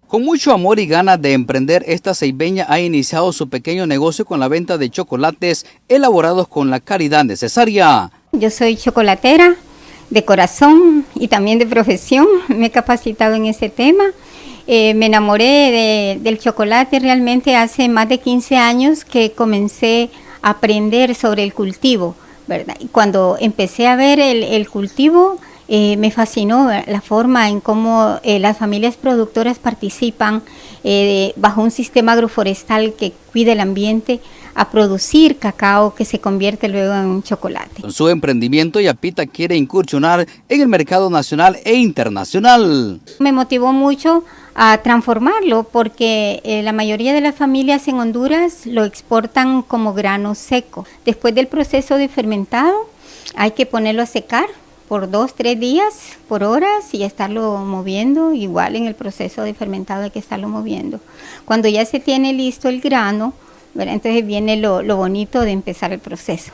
Con mucho amor y ganas de emprender, esta ceibeña ha iniciado su pequeño negocio con la venta de chocolates elaborados con la calidad necesaria. Yo soy chocolatera de corazón y también de profesión. Me he capacitado en ese tema. Me enamoré del chocolate realmente hace más de 15 años que comencé aprender sobre el cultivo, ¿verdad? Y cuando empecé a ver el cultivo, me fascinó la forma en cómo las familias productoras participan bajo un sistema agroforestal que cuida el ambiente a producir cacao que se convierte luego en chocolate. Con su emprendimiento, Yapita quiere incursionar en el mercado nacional e internacional. Me motivó mucho a transformarlo porque la mayoría de las familias en Honduras lo exportan como grano seco. Después del proceso de fermentado hay que ponerlo a secar por 2-3 días, por horas, y estarlo moviendo. Igual en el proceso de fermentado hay que estarlo moviendo. Cuando ya se tiene listo el grano, ¿verdad? Entonces viene lo bonito de empezar el proceso.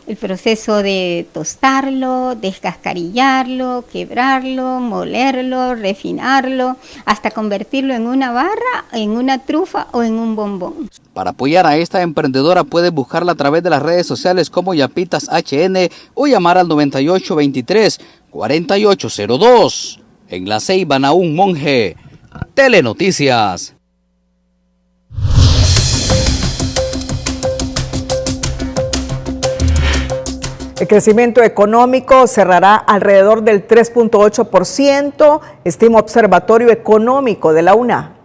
El proceso de tostarlo, descascarillarlo, quebrarlo, molerlo, refinarlo, hasta convertirlo en una barra, en una trufa o en un bombón. Para apoyar a esta emprendedora puedes buscarla a través de las redes sociales como Yapitas HN o llamar al 9823-4802. En La Ceiba, Naún Monje, Telenoticias. El crecimiento económico cerrará alrededor del 3.8%, estima Observatorio Económico de la UNA.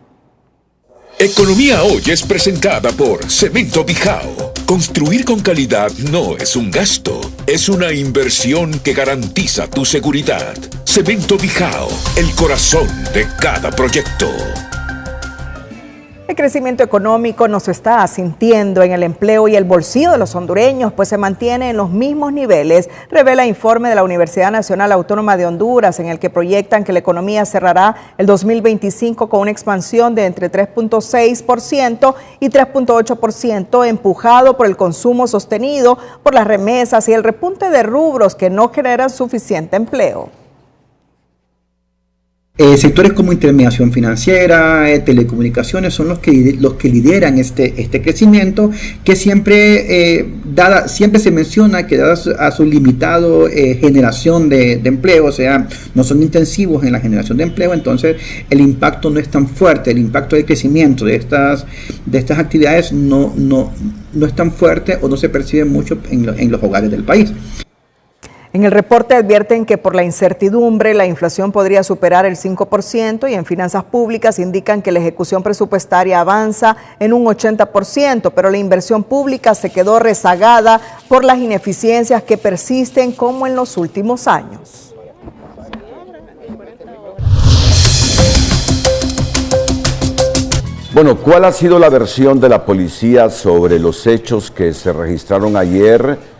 Economía Hoy es presentada por Cemento Bijao. Construir con calidad no es un gasto, es una inversión que garantiza tu seguridad. Cemento Bijao, el corazón de cada proyecto. El crecimiento económico no se está sintiendo en el empleo y el bolsillo de los hondureños, pues se mantiene en los mismos niveles, revela informe de la Universidad Nacional Autónoma de Honduras, en el que proyectan que la economía cerrará el 2025 con una expansión de entre 3.6% y 3.8%, empujado por el consumo sostenido, por las remesas y el repunte de rubros que no generan suficiente empleo. Sectores como intermediación financiera, telecomunicaciones son los que lideran este crecimiento, que siempre se menciona que dada a su limitado generación de empleo, o sea, no son intensivos en la generación de empleo, entonces el impacto no es tan fuerte, el impacto del crecimiento de estas actividades no es tan fuerte o no se percibe mucho en los hogares del país. En el reporte advierten que por la incertidumbre la inflación podría superar el 5% y en finanzas públicas indican que la ejecución presupuestaria avanza en un 80%, pero la inversión pública se quedó rezagada por las ineficiencias que persisten como en los últimos años. Bueno, ¿cuál ha sido la versión de la policía sobre los hechos que se registraron ayer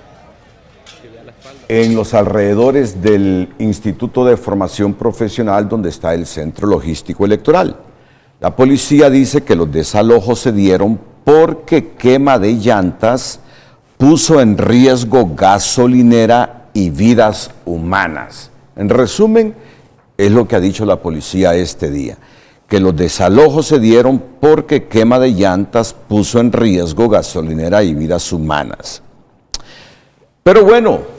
en los alrededores del Instituto de Formación Profesional donde está el Centro Logístico Electoral? La policía dice que los desalojos se dieron porque quema de llantas puso en riesgo gasolinera y vidas humanas. En resumen, es lo que ha dicho la policía este día, que los desalojos se dieron porque quema de llantas puso en riesgo gasolinera y vidas humanas. Pero bueno,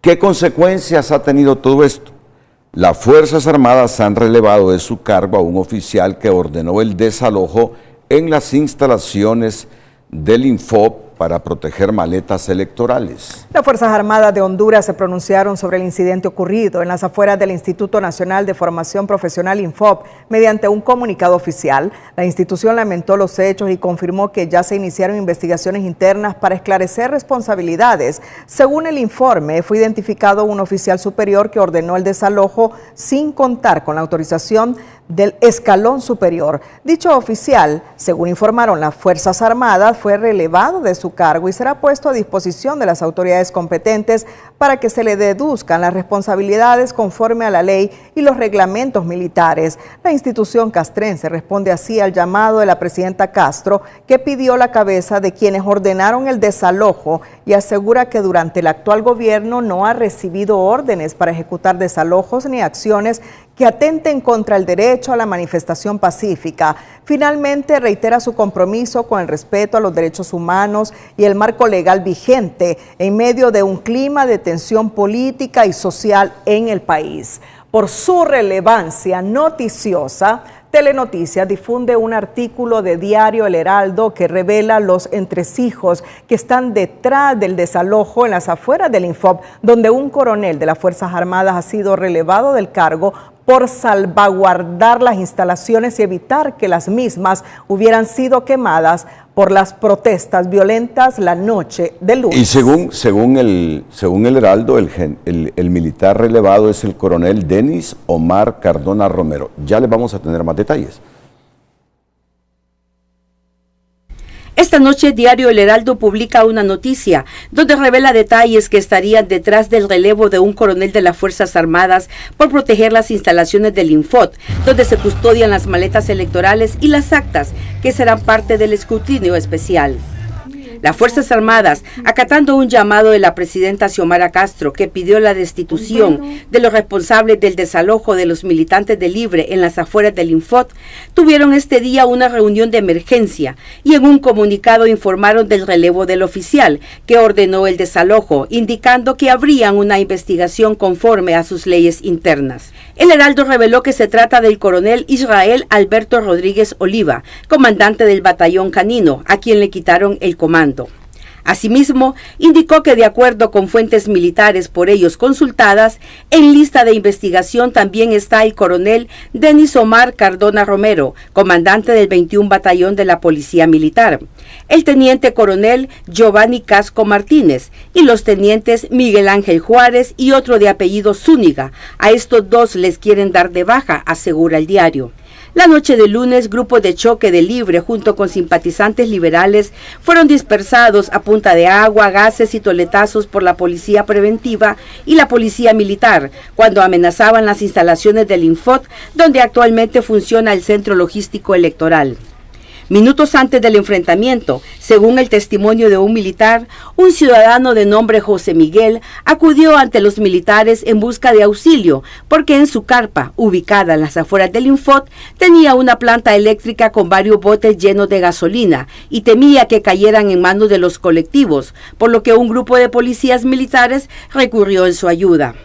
¿qué consecuencias ha tenido todo esto? Las Fuerzas Armadas han relevado de su cargo a un oficial que ordenó el desalojo en las instalaciones del Infop para proteger maletas electorales. Las Fuerzas Armadas de Honduras se pronunciaron sobre el incidente ocurrido en las afueras del Instituto Nacional de Formación Profesional Infop. Mediante un comunicado oficial, la institución lamentó los hechos y confirmó que ya se iniciaron investigaciones internas para esclarecer responsabilidades. Según el informe, fue identificado un oficial superior que ordenó el desalojo sin contar con la autorización del escalón superior. Dicho oficial, según informaron las Fuerzas Armadas, fue relevado de su cargo y será puesto a disposición de las autoridades competentes para que se le deduzcan las responsabilidades conforme a la ley y los reglamentos militares. La institución castrense responde así al llamado de la presidenta Castro, que pidió la cabeza de quienes ordenaron el desalojo y asegura que durante el actual gobierno no ha recibido órdenes para ejecutar desalojos ni acciones que atenten contra el derecho a la manifestación pacífica. Finalmente, reitera su compromiso con el respeto a los derechos humanos y el marco legal vigente en medio de un clima de tensión política y social en el país. Por su relevancia noticiosa, Telenoticias difunde un artículo de Diario El Heraldo que revela los entresijos que están detrás del desalojo en las afueras del Infop, donde un coronel de las Fuerzas Armadas ha sido relevado del cargo por salvaguardar las instalaciones y evitar que las mismas hubieran sido quemadas por las protestas violentas la noche del lunes. Y según el Heraldo, el militar relevado es el coronel Denis Omar Cardona Romero. Ya le vamos a tener más detalles. Esta noche, Diario El Heraldo publica una noticia donde revela detalles que estarían detrás del relevo de un coronel de las Fuerzas Armadas por proteger las instalaciones del Infot, donde se custodian las maletas electorales y las actas que serán parte del escrutinio especial. Las Fuerzas Armadas, acatando un llamado de la presidenta Xiomara Castro, que pidió la destitución de los responsables del desalojo de los militantes de Libre en las afueras del Infot, tuvieron este día una reunión de emergencia y en un comunicado informaron del relevo del oficial que ordenó el desalojo, indicando que habrían una investigación conforme a sus leyes internas. El Heraldo reveló que se trata del coronel Israel Alberto Rodríguez Oliva, comandante del batallón canino, a quien le quitaron el comando. Asimismo, indicó que de acuerdo con fuentes militares por ellos consultadas, en lista de investigación también está el coronel Denis Omar Cardona Romero, comandante del 21 Batallón de la Policía Militar, el teniente coronel Giovanni Casco Martínez y los tenientes Miguel Ángel Juárez y otro de apellido Zúñiga. A estos dos les quieren dar de baja, asegura el diario. La noche de lunes, grupos de choque de Libre junto con simpatizantes liberales fueron dispersados a punta de agua, gases y toletazos por la policía preventiva y la policía militar cuando amenazaban las instalaciones del Infot, donde actualmente funciona el centro logístico electoral. Minutos antes del enfrentamiento, según el testimonio de un militar, un ciudadano de nombre José Miguel acudió ante los militares en busca de auxilio porque en su carpa, ubicada en las afueras del Infot, tenía una planta eléctrica con varios botes llenos de gasolina y temía que cayeran en manos de los colectivos, por lo que un grupo de policías militares recurrió en su ayuda.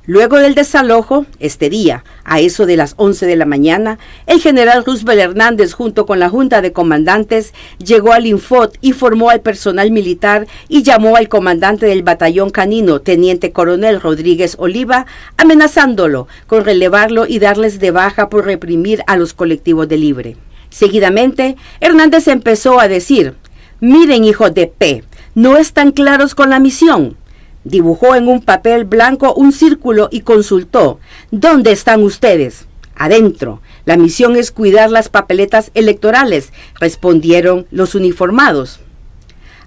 Luego del desalojo, este día, a eso de las 11 de la mañana, el general Roosevelt Hernández junto con la Junta de Comandantes llegó al Infot y formó al personal militar y llamó al comandante del batallón canino, teniente coronel Rodríguez Oliva, amenazándolo con relevarlo y darles de baja por reprimir a los colectivos de Libre. Seguidamente, Hernández empezó a decir: «Miren, hijos de P, no están claros con la misión». Dibujó en un papel blanco un círculo y consultó: ¿dónde están ustedes? Adentro. La misión es cuidar las papeletas electorales, respondieron los uniformados.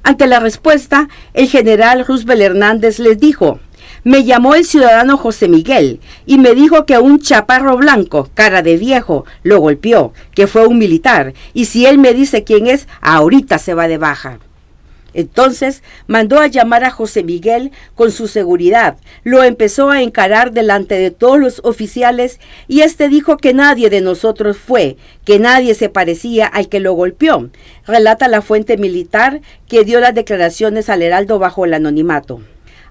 Ante la respuesta, el general Roosevelt Hernández les dijo: me llamó el ciudadano José Miguel y me dijo que un chaparro blanco, cara de viejo, lo golpeó, que fue un militar, y si él me dice quién es, ahorita se va de baja. Entonces mandó a llamar a José Miguel con su seguridad, lo empezó a encarar delante de todos los oficiales y este dijo que nadie de nosotros fue, que nadie se parecía al que lo golpeó, relata la fuente militar que dio las declaraciones al Heraldo bajo el anonimato.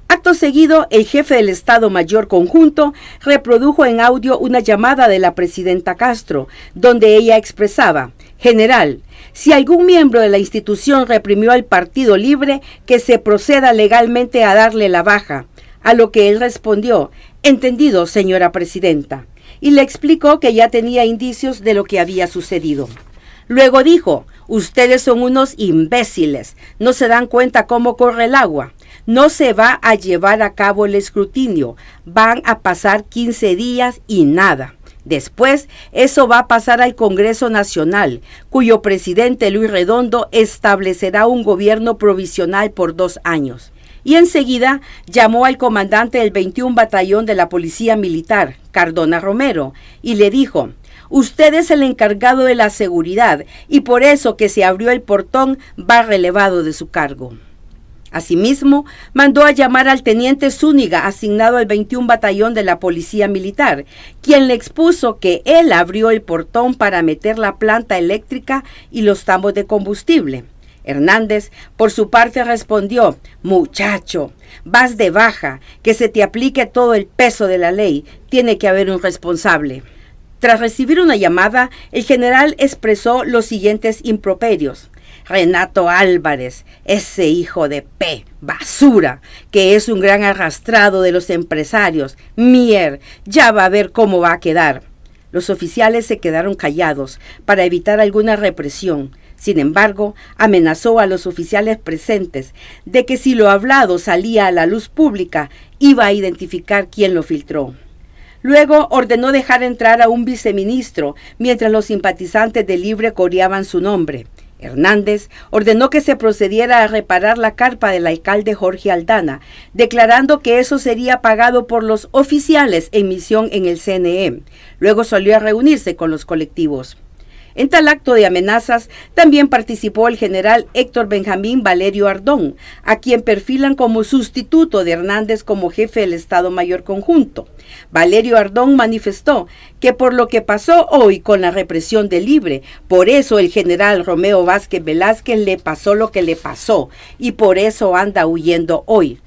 Acto seguido, el jefe del Estado Mayor Conjunto reprodujo en audio una llamada de la presidenta Castro, donde ella expresaba: «General, si algún miembro de la institución reprimió al Partido Libre, que se proceda legalmente a darle la baja». A lo que él respondió: «Entendido, señora presidenta», y le explicó que ya tenía indicios de lo que había sucedido. Luego dijo: «Ustedes son unos imbéciles, no se dan cuenta cómo corre el agua. No se va a llevar a cabo el escrutinio, van a pasar 15 días y nada. Después, eso va a pasar al Congreso Nacional, cuyo presidente Luis Redondo establecerá un gobierno provisional por 2 años. Y enseguida llamó al comandante del 21 Batallón de la Policía Militar, Cardona Romero, y le dijo: «Usted es el encargado de la seguridad y por eso que se abrió el portón va relevado de su cargo». Asimismo, mandó a llamar al teniente Zúñiga, asignado al 21 Batallón de la Policía Militar, quien le expuso que él abrió el portón para meter la planta eléctrica y los tambos de combustible. Hernández, por su parte, respondió: muchacho, vas de baja, que se te aplique todo el peso de la ley, tiene que haber un responsable. Tras recibir una llamada, el general expresó los siguientes improperios: Renato Álvarez, ese hijo de P, basura, que es un gran arrastrado de los empresarios, mier, ya va a ver cómo va a quedar. Los oficiales se quedaron callados para evitar alguna represión. Sin embargo, amenazó a los oficiales presentes de que si lo hablado salía a la luz pública, iba a identificar quién lo filtró. Luego ordenó dejar entrar a un viceministro, mientras los simpatizantes de Libre coreaban su nombre. Hernández ordenó que se procediera a reparar la carpa del alcalde Jorge Aldana, declarando que eso sería pagado por los oficiales en misión en el CNE. Luego salió a reunirse con los colectivos. En tal acto de amenazas también participó el general Héctor Benjamín Valerio Ardón, a quien perfilan como sustituto de Hernández como jefe del Estado Mayor Conjunto. Valerio Ardón manifestó que por lo que pasó hoy con la represión de Libre, por eso el general Romeo Vázquez Velázquez le pasó lo que le pasó y por eso anda huyendo hoy.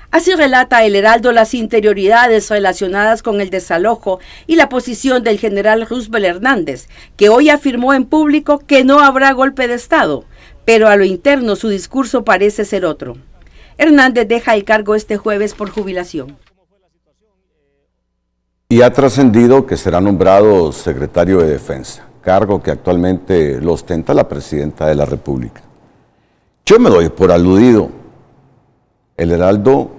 Así relata El Heraldo las interioridades relacionadas con el desalojo y la posición del general Roosevelt Hernández, que hoy afirmó en público que no habrá golpe de Estado, pero a lo interno su discurso parece ser otro. Hernández deja el cargo este jueves por jubilación. Y ha trascendido que será nombrado secretario de Defensa, cargo que actualmente lo ostenta la presidenta de la República. Yo me doy por aludido. El Heraldo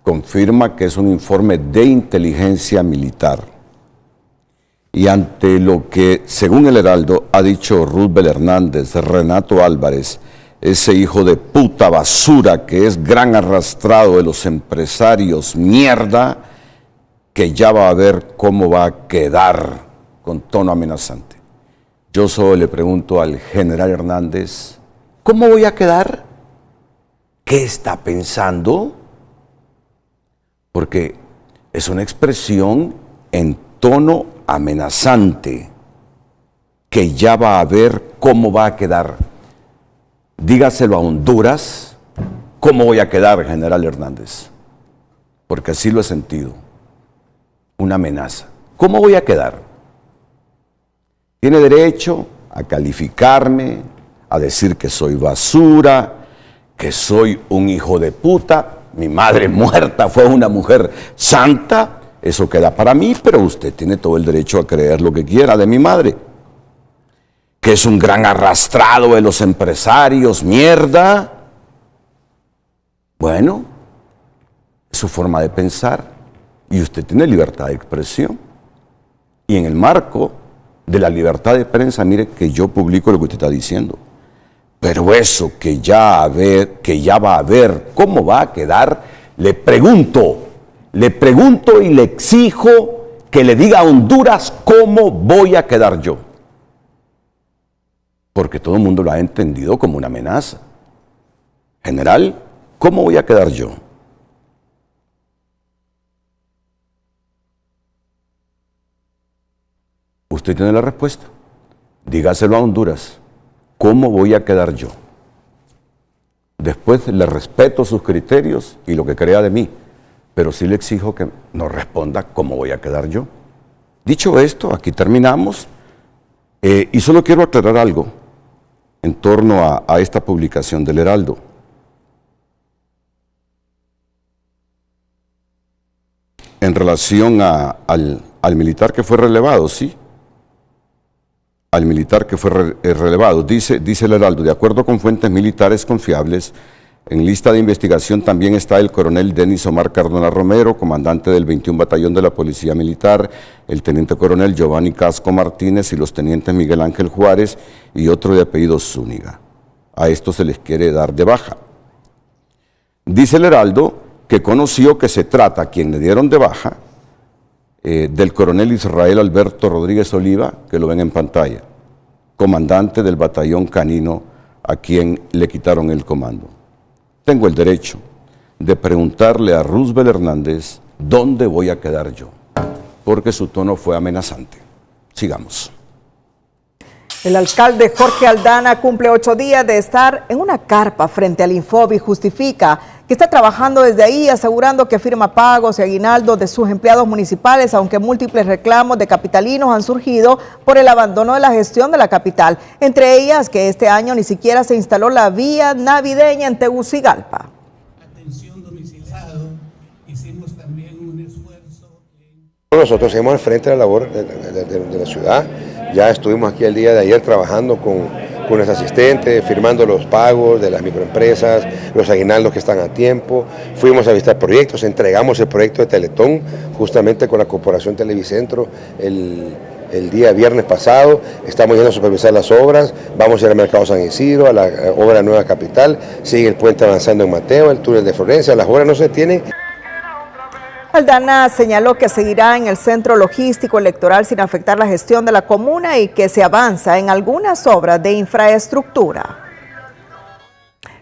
confirma que es un informe de inteligencia militar. Y ante lo que, según el Heraldo, ha dicho Roosevelt Hernández, Renato Álvarez, ese hijo de puta basura que es gran arrastrado de los empresarios, mierda, que ya va a ver cómo va a quedar, con tono amenazante. Yo solo le pregunto al general Hernández, ¿cómo voy a quedar? ¿Qué está pensando? Porque es una expresión en tono amenazante, que ya va a ver cómo va a quedar. Dígaselo a Honduras, ¿cómo voy a quedar, general Hernández? Porque así lo he sentido, una amenaza. ¿Cómo voy a quedar? Tiene derecho a calificarme, a decir que soy basura, que soy un hijo de puta. Mi madre muerta fue una mujer santa, eso queda para mí, pero usted tiene todo el derecho a creer lo que quiera de mi madre. Que es un gran arrastrado de los empresarios, mierda. Bueno, es su forma de pensar y usted tiene libertad de expresión. Y en el marco de la libertad de prensa, mire que yo publico lo que usted está diciendo. Pero eso que ya va a ver cómo va a quedar, le pregunto y le exijo que le diga a Honduras cómo voy a quedar yo. Porque todo el mundo lo ha entendido como una amenaza. General, ¿cómo voy a quedar yo? Usted tiene la respuesta. Dígaselo a Honduras. ¿Cómo voy a quedar yo? Después le respeto sus criterios y lo que crea de mí, pero sí le exijo que nos responda cómo voy a quedar yo. Dicho esto, aquí terminamos y solo quiero aclarar algo en torno a esta publicación del Heraldo. En relación al militar que fue relevado, sí. Al militar que fue relevado, dice el Heraldo, de acuerdo con fuentes militares confiables, en lista de investigación también está el coronel Denis Omar Cardona Romero, comandante del 21 Batallón de la Policía Militar, el teniente coronel Giovanni Casco Martínez y los tenientes Miguel Ángel Juárez y otro de apellido Zúñiga. A estos se les quiere dar de baja. Dice el Heraldo que conoció que se trata, a quien le dieron de baja, del coronel Israel Alberto Rodríguez Oliva, que lo ven en pantalla, comandante del batallón canino a quien le quitaron el comando. Tengo el derecho de preguntarle a Roosevelt Hernández dónde voy a quedar yo, porque su tono fue amenazante. Sigamos. El alcalde Jorge Aldana cumple 8 días de estar en una carpa frente al Infob y justifica que está trabajando desde ahí, asegurando que firma pagos y aguinaldos de sus empleados municipales, aunque múltiples reclamos de capitalinos han surgido por el abandono de la gestión de la capital, entre ellas que este año ni siquiera se instaló la vía navideña en Tegucigalpa. Nosotros seguimos al frente de la labor de la ciudad. Ya estuvimos aquí el día de ayer trabajando con los asistentes, firmando los pagos de las microempresas, los aguinaldos que están a tiempo. Fuimos a visitar proyectos, entregamos el proyecto de Teletón justamente con la Corporación Televicentro el día viernes pasado. Estamos yendo a supervisar las obras, vamos a ir al Mercado San Isidro, a la obra Nueva Capital, sigue el puente avanzando en Mateo, el túnel de Florencia, las obras no se detienen. Aldana señaló que seguirá en el centro logístico electoral sin afectar la gestión de la comuna y que se avanza en algunas obras de infraestructura.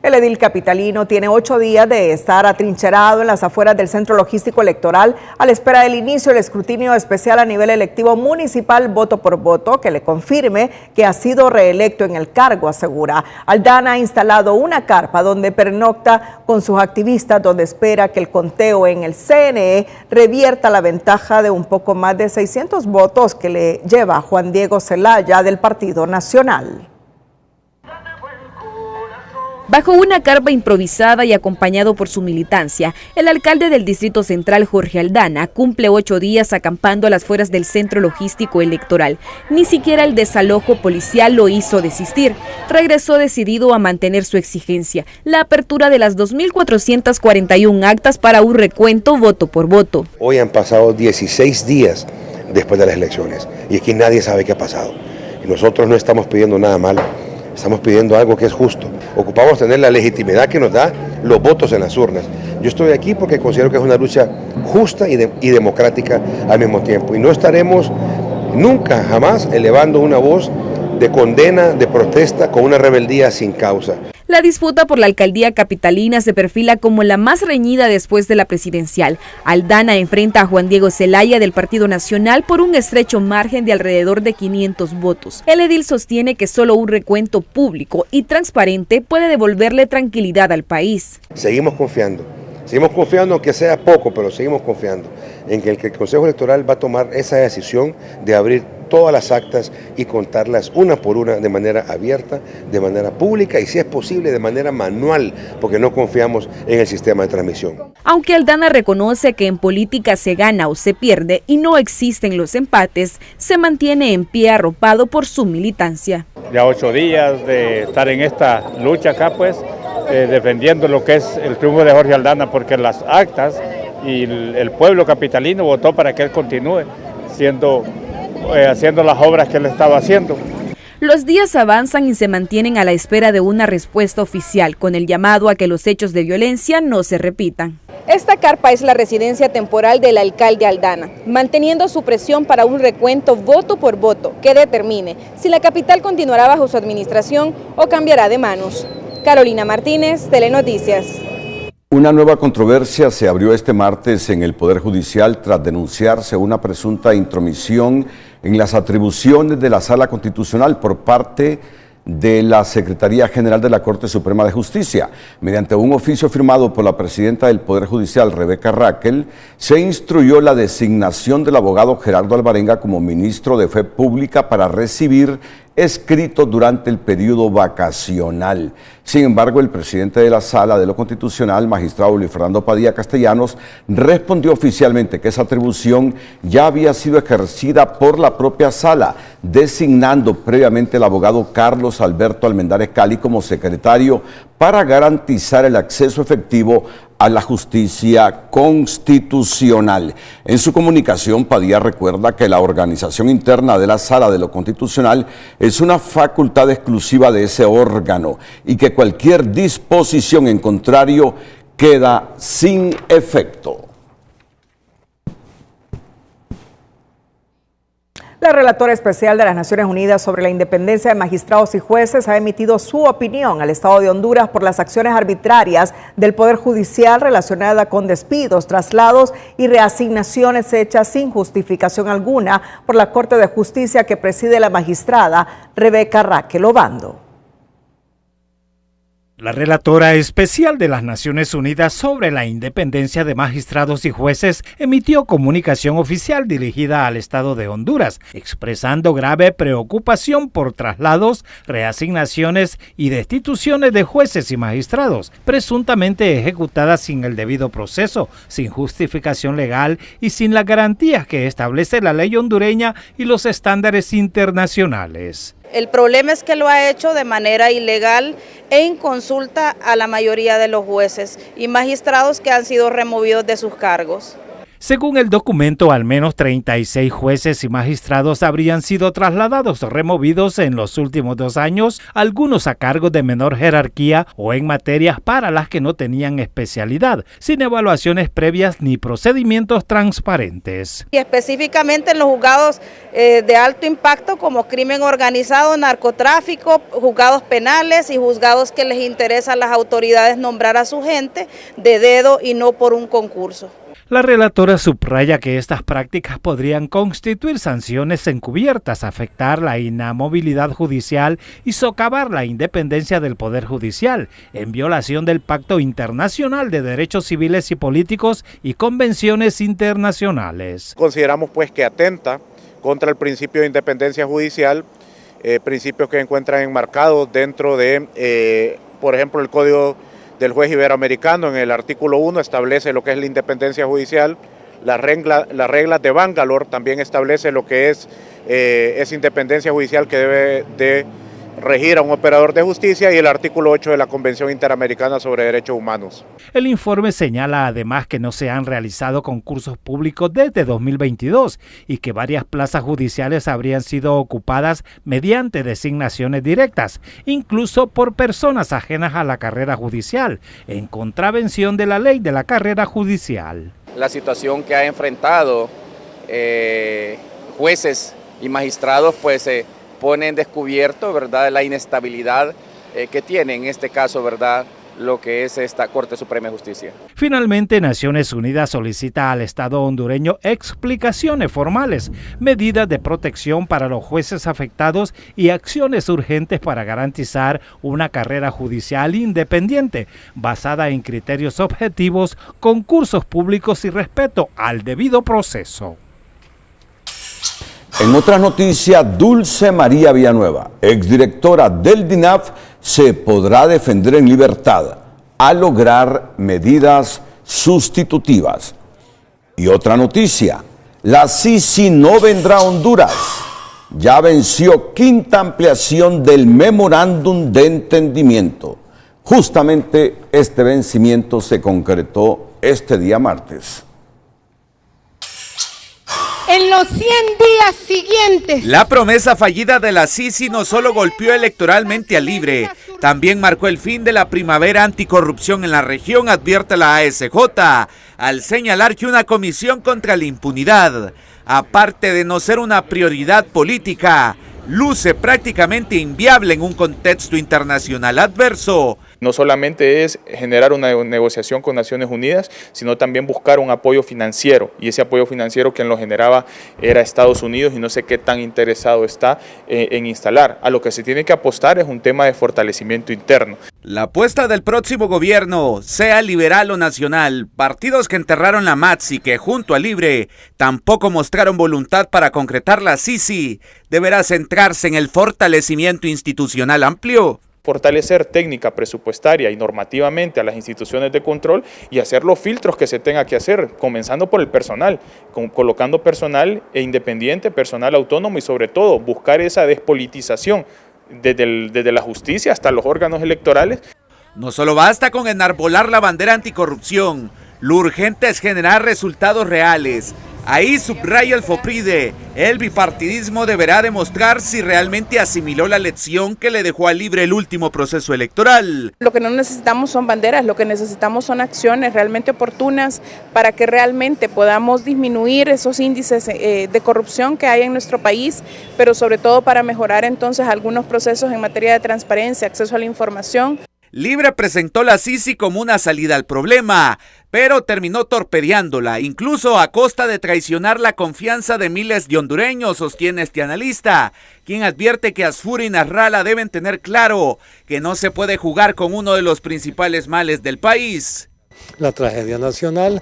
El edil capitalino tiene 8 días de estar atrincherado en las afueras del centro logístico electoral a la espera del inicio del escrutinio especial a nivel electivo municipal voto por voto que le confirme que ha sido reelecto en el cargo, asegura. Aldana ha instalado una carpa donde pernocta con sus activistas, donde espera que el conteo en el CNE revierta la ventaja de un poco más de 600 votos que le lleva Juan Diego Zelaya del Partido Nacional. Bajo una carpa improvisada y acompañado por su militancia, el alcalde del Distrito Central, Jorge Aldana, cumple 8 días acampando a las afueras del centro logístico electoral. Ni siquiera el desalojo policial lo hizo desistir. Regresó decidido a mantener su exigencia, la apertura de las 2.441 actas para un recuento voto por voto. Hoy han pasado 16 días después de las elecciones y aquí nadie sabe qué ha pasado. Y nosotros no estamos pidiendo nada malo. Estamos pidiendo algo que es justo. Ocupamos tener la legitimidad que nos da los votos en las urnas. Yo estoy aquí porque considero que es una lucha justa y democrática al mismo tiempo. Y no estaremos nunca, jamás, elevando una voz de condena, de protesta, con una rebeldía sin causa. La disputa por la alcaldía capitalina se perfila como la más reñida después de la presidencial. Aldana enfrenta a Juan Diego Zelaya del Partido Nacional por un estrecho margen de alrededor de 500 votos. El edil sostiene que solo un recuento público y transparente puede devolverle tranquilidad al país. Seguimos confiando aunque sea poco, pero seguimos confiando en que el Consejo Electoral va a tomar esa decisión de abrir todas las actas y contarlas una por una de manera abierta, de manera pública y si es posible de manera manual, porque no confiamos en el sistema de transmisión. Aunque Aldana reconoce que en política se gana o se pierde y no existen los empates, se mantiene en pie arropado por su militancia. Ya 8 días de estar en esta lucha acá, pues, defendiendo lo que es el triunfo de Jorge Aldana, porque las actas y el pueblo capitalino votó para que él continúe haciendo las obras que él estaba haciendo. Los días avanzan y se mantienen a la espera de una respuesta oficial, con el llamado a que los hechos de violencia no se repitan. Esta carpa es la residencia temporal del alcalde Aldana, manteniendo su presión para un recuento voto por voto que determine si la capital continuará bajo su administración o cambiará de manos. Carolina Martínez, Telenoticias. Una nueva controversia se abrió este martes en el Poder Judicial tras denunciarse una presunta intromisión en las atribuciones de la Sala Constitucional por parte de la Secretaría General de la Corte Suprema de Justicia. Mediante un oficio firmado por la presidenta del Poder Judicial, Rebeca Raquel, se instruyó la designación del abogado Gerardo Alvarenga como ministro de Fe Pública para recibir escritos durante el periodo vacacional. Sin embargo, el presidente de la Sala de lo Constitucional, magistrado Luis Fernando Padilla Castellanos, respondió oficialmente que esa atribución ya había sido ejercida por la propia Sala, designando previamente al abogado Carlos Alberto Almendares Cali como secretario para garantizar el acceso efectivo a la justicia constitucional. En su comunicación, Padilla recuerda que la organización interna de la Sala de lo Constitucional es una facultad exclusiva de ese órgano y que cualquier disposición en contrario queda sin efecto. La relatora especial de las Naciones Unidas sobre la independencia de magistrados y jueces ha emitido su opinión al Estado de Honduras por las acciones arbitrarias del Poder Judicial relacionadas con despidos, traslados y reasignaciones hechas sin justificación alguna por la Corte de Justicia que preside la magistrada Rebeca Raquel Obando. La relatora especial de las Naciones Unidas sobre la independencia de magistrados y jueces emitió comunicación oficial dirigida al Estado de Honduras, expresando grave preocupación por traslados, reasignaciones y destituciones de jueces y magistrados, presuntamente ejecutadas sin el debido proceso, sin justificación legal y sin las garantías que establece la ley hondureña y los estándares internacionales. El problema es que lo ha hecho de manera ilegal e en consulta a la mayoría de los jueces y magistrados que han sido removidos de sus cargos. Según el documento, al menos 36 jueces y magistrados habrían sido trasladados o removidos en los últimos 2 años, algunos a cargos de menor jerarquía o en materias para las que no tenían especialidad, sin evaluaciones previas ni procedimientos transparentes. Y específicamente en los juzgados de alto impacto como crimen organizado, narcotráfico, juzgados penales y juzgados que les interesa a las autoridades nombrar a su gente de dedo y no por un concurso. La relatora subraya que estas prácticas podrían constituir sanciones encubiertas, afectar la inamovilidad judicial y socavar la independencia del Poder Judicial, en violación del Pacto Internacional de Derechos Civiles y Políticos y convenciones internacionales. Consideramos pues que atenta contra el principio de independencia judicial, principios que encuentran enmarcados dentro de, por ejemplo, el Código del Juez Iberoamericano. En el artículo 1 establece lo que es la independencia judicial, las reglas de Bangalore también establece lo que es esa independencia judicial que debe de regir a un operador de justicia, y el artículo 8 de la Convención Interamericana sobre Derechos Humanos. El informe señala además que no se han realizado concursos públicos desde 2022 y que varias plazas judiciales habrían sido ocupadas mediante designaciones directas, incluso por personas ajenas a la carrera judicial, en contravención de la ley de la carrera judicial. La situación que ha enfrentado jueces y magistrados pues pone en descubierto, ¿verdad?, la inestabilidad que tiene en este caso, ¿verdad?, lo que es esta Corte Suprema de Justicia. Finalmente, Naciones Unidas solicita al Estado hondureño explicaciones formales, medidas de protección para los jueces afectados y acciones urgentes para garantizar una carrera judicial independiente, basada en criterios objetivos, concursos públicos y respeto al debido proceso. En otras noticias, Dulce María Villanueva, exdirectora del DINAF, se podrá defender en libertad al lograr medidas sustitutivas. Y otra noticia, la Sisi no vendrá a Honduras. Ya venció 5ª ampliación del memorándum de entendimiento. Justamente este vencimiento se concretó este día martes. En los 100 días siguientes. La promesa fallida de la Sisi no solo golpeó electoralmente a Libre, también marcó el fin de la primavera anticorrupción en la región, advierte la ASJ, al señalar que una comisión contra la impunidad, aparte de no ser una prioridad política, luce prácticamente inviable en un contexto internacional adverso. No solamente es generar una negociación con Naciones Unidas, sino también buscar un apoyo financiero, y ese apoyo financiero quien lo generaba era Estados Unidos, y no sé qué tan interesado está en instalar. A lo que se tiene que apostar es un tema de fortalecimiento interno. La apuesta del próximo gobierno, sea liberal o nacional, partidos que enterraron la MATS y que junto a Libre tampoco mostraron voluntad para concretar la Sisi, deberá centrarse en el fortalecimiento institucional amplio. Fortalecer técnica, presupuestaria y normativamente a las instituciones de control y hacer los filtros que se tenga que hacer, comenzando por el personal, colocando personal independiente, personal autónomo, y sobre todo buscar esa despolitización desde la justicia hasta los órganos electorales. No solo basta con enarbolar la bandera anticorrupción, lo urgente es generar resultados reales, Ahí subraya el FOPRIDE, el bipartidismo deberá demostrar si realmente asimiló la lección que le dejó a Libre el último proceso electoral. Lo que no necesitamos son banderas, lo que necesitamos son acciones realmente oportunas para que realmente podamos disminuir esos índices de corrupción que hay en nuestro país, pero sobre todo para mejorar entonces algunos procesos en materia de transparencia, acceso a la información. Libre presentó la Sisi como una salida al problema, pero terminó torpedeándola, incluso a costa de traicionar la confianza de miles de hondureños, sostiene este analista, quien advierte que Asfur y Nasralla deben tener claro que no se puede jugar con uno de los principales males del país. La tragedia nacional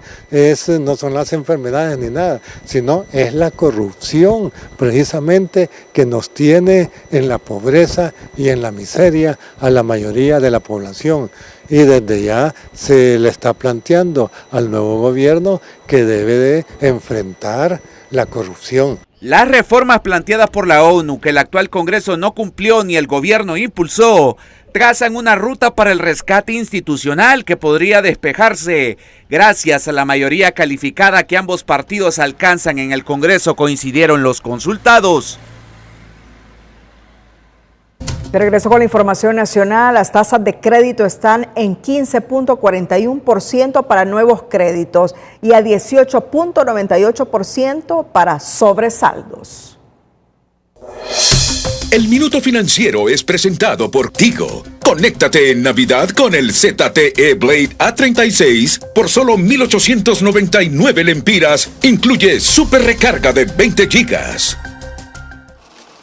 no son las enfermedades ni nada, sino es la corrupción precisamente que nos tiene en la pobreza y en la miseria a la mayoría de la población. Y desde ya se le está planteando al nuevo gobierno que debe de enfrentar la corrupción. Las reformas planteadas por la ONU que el actual Congreso no cumplió ni el gobierno impulsó, trazan una ruta para el rescate institucional que podría despejarse gracias a la mayoría calificada que ambos partidos alcanzan en el Congreso, coincidieron los consultados. De regreso con la información nacional, las tasas de crédito están en 15.41% para nuevos créditos y a 18.98% para sobresaldos. El Minuto Financiero es presentado por Tigo. Conéctate en Navidad con el ZTE Blade A36 por solo 1,899 lempiras. Incluye super recarga de 20 gigas.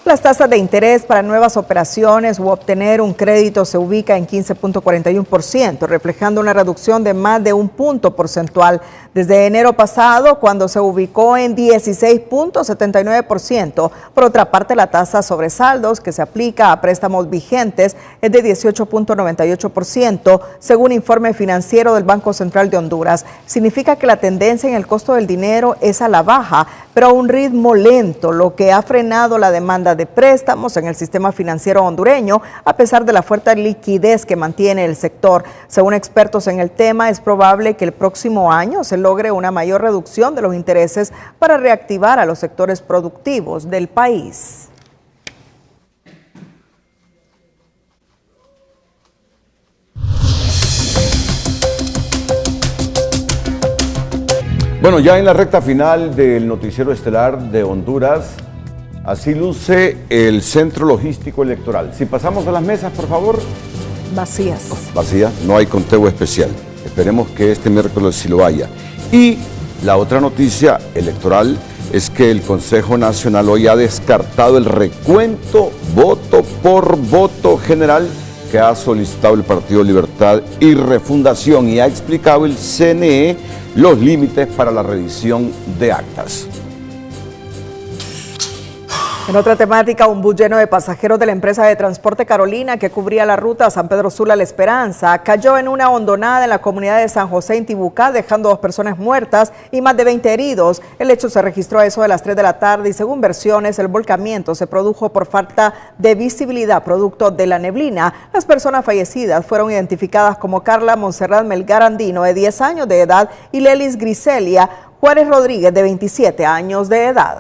Las tasas de interés para nuevas operaciones u obtener un crédito se ubica en 15.41%, reflejando una reducción de más de un punto porcentual desde enero pasado, cuando se ubicó en 16.79%. Por otra parte, la tasa sobre saldos que se aplica a préstamos vigentes es de 18.98%, según informe financiero del Banco Central de Honduras. Significa que la tendencia en el costo del dinero es a la baja, pero a un ritmo lento, lo que ha frenado la demanda de préstamos en el sistema financiero hondureño, a pesar de la fuerte liquidez que mantiene el sector. Según expertos en el tema, es probable que el próximo año se logre una mayor reducción de los intereses para reactivar a los sectores productivos del país. Bueno, ya en la recta final del noticiero estelar de Honduras, así luce el centro logístico electoral. Si pasamos a las mesas, por favor. Vacías. Vacías, no hay conteo especial. Esperemos que este miércoles sí lo haya. Y la otra noticia electoral es que el Consejo Nacional hoy ha descartado el recuento voto por voto general que ha solicitado el Partido Libertad y Refundación, y ha explicado el CNE los límites para la revisión de actas. En otra temática, un bus lleno de pasajeros de la empresa de transporte Carolina que cubría la ruta San Pedro Sula-La Esperanza cayó en una hondonada en la comunidad de San José Intibucá, dejando 2 personas muertas y más de 20 heridos. El hecho se registró a eso de las 3 de la tarde y, según versiones, el volcamiento se produjo por falta de visibilidad producto de la neblina. Las personas fallecidas fueron identificadas como Carla Montserrat Melgar Andino, de 10 años de edad, y Lelis Griselia Juárez Rodríguez, de 27 años de edad.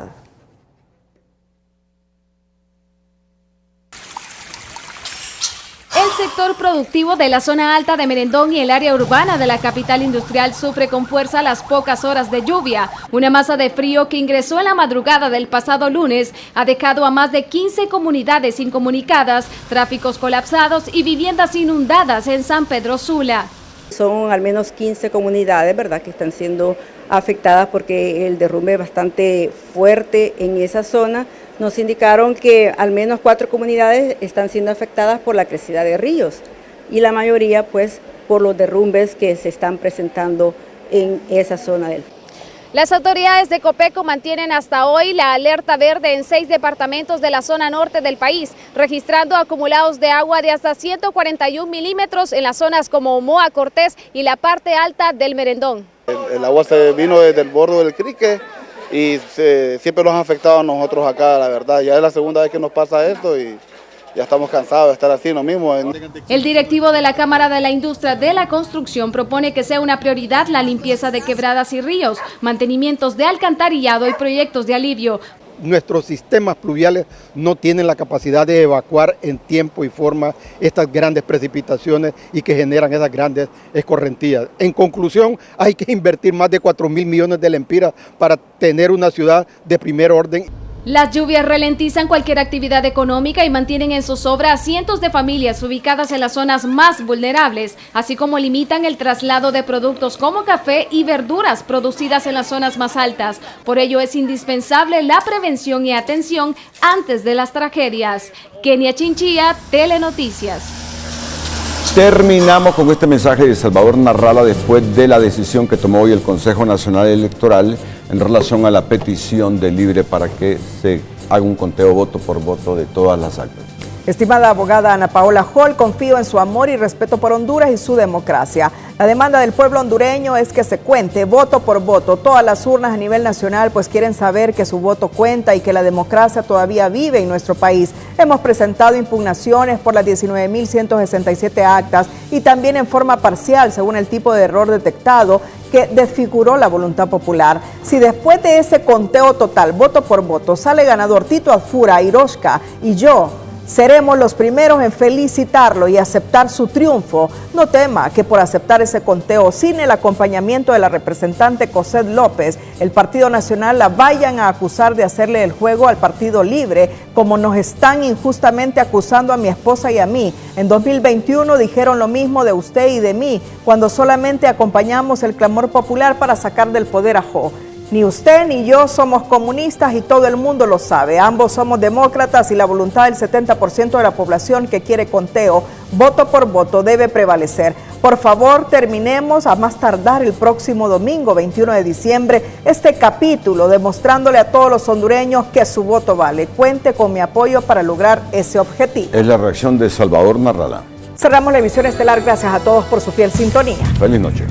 El sector productivo de la zona alta de Merendón y el área urbana de la capital industrial sufre con fuerza las pocas horas de lluvia. Una masa de frío que ingresó en la madrugada del pasado lunes ha dejado a más de 15 comunidades incomunicadas, tráficos colapsados y viviendas inundadas en San Pedro Sula. Son al menos 15 comunidades, ¿verdad?, que están siendo afectadas porque el derrumbe es bastante fuerte en esa zona. Nos indicaron que al menos 4 comunidades están siendo afectadas por la crecida de ríos y la mayoría pues por los derrumbes que se están presentando en esa zona del país. Las autoridades de Copeco mantienen hasta hoy la alerta verde en 6 departamentos de la zona norte del país, registrando acumulados de agua de hasta 141 milímetros en las zonas como Omoa, Cortés y la parte alta del Merendón. El agua se vino desde el borde del Crique y siempre nos ha afectado a nosotros acá, la verdad. Ya es la segunda vez que nos pasa esto y ya estamos cansados de estar así, lo mismo. El directivo de la Cámara de la Industria de la Construcción propone que sea una prioridad la limpieza de quebradas y ríos, mantenimientos de alcantarillado y proyectos de alivio. Nuestros sistemas pluviales no tienen la capacidad de evacuar en tiempo y forma estas grandes precipitaciones y que generan esas grandes escorrentías. En conclusión, hay que invertir más de 4.000 millones de lempiras para tener una ciudad de primer orden. Las lluvias ralentizan cualquier actividad económica y mantienen en zozobra a cientos de familias ubicadas en las zonas más vulnerables, así como limitan el traslado de productos como café y verduras producidas en las zonas más altas. Por ello es indispensable la prevención y atención antes de las tragedias. Kenia Chinchilla, Telenoticias. Terminamos con este mensaje de Salvador Narrala después de la decisión que tomó hoy el Consejo Nacional Electoral en relación a la petición de Libre para que se haga un conteo voto por voto de todas las actas. Estimada abogada Ana Paola Hall, confío en su amor y respeto por Honduras y su democracia. La demanda del pueblo hondureño es que se cuente voto por voto todas las urnas a nivel nacional, pues quieren saber que su voto cuenta y que la democracia todavía vive en nuestro país. Hemos presentado impugnaciones por las 19.167 actas y también en forma parcial, según el tipo de error detectado, que desfiguró la voluntad popular. Si después de ese conteo total, voto por voto, sale ganador Tito Adfura, Iroshka y yo, seremos los primeros en felicitarlo y aceptar su triunfo. No tema que por aceptar ese conteo sin el acompañamiento de la representante Cosette López, el Partido Nacional la vayan a acusar de hacerle el juego al Partido Libre, como nos están injustamente acusando a mi esposa y a mí. En 2021 dijeron lo mismo de usted y de mí, cuando solamente acompañamos el clamor popular para sacar del poder a Jo. Ni usted ni yo somos comunistas y todo el mundo lo sabe. Ambos somos demócratas y la voluntad del 70% de la población que quiere conteo, voto por voto, debe prevalecer. Por favor, terminemos a más tardar el próximo domingo, 21 de diciembre, este capítulo, demostrándole a todos los hondureños que su voto vale. Cuente con mi apoyo para lograr ese objetivo. Es la reacción de Salvador Narrala. Cerramos la emisión estelar. Gracias a todos por su fiel sintonía. Feliz noche.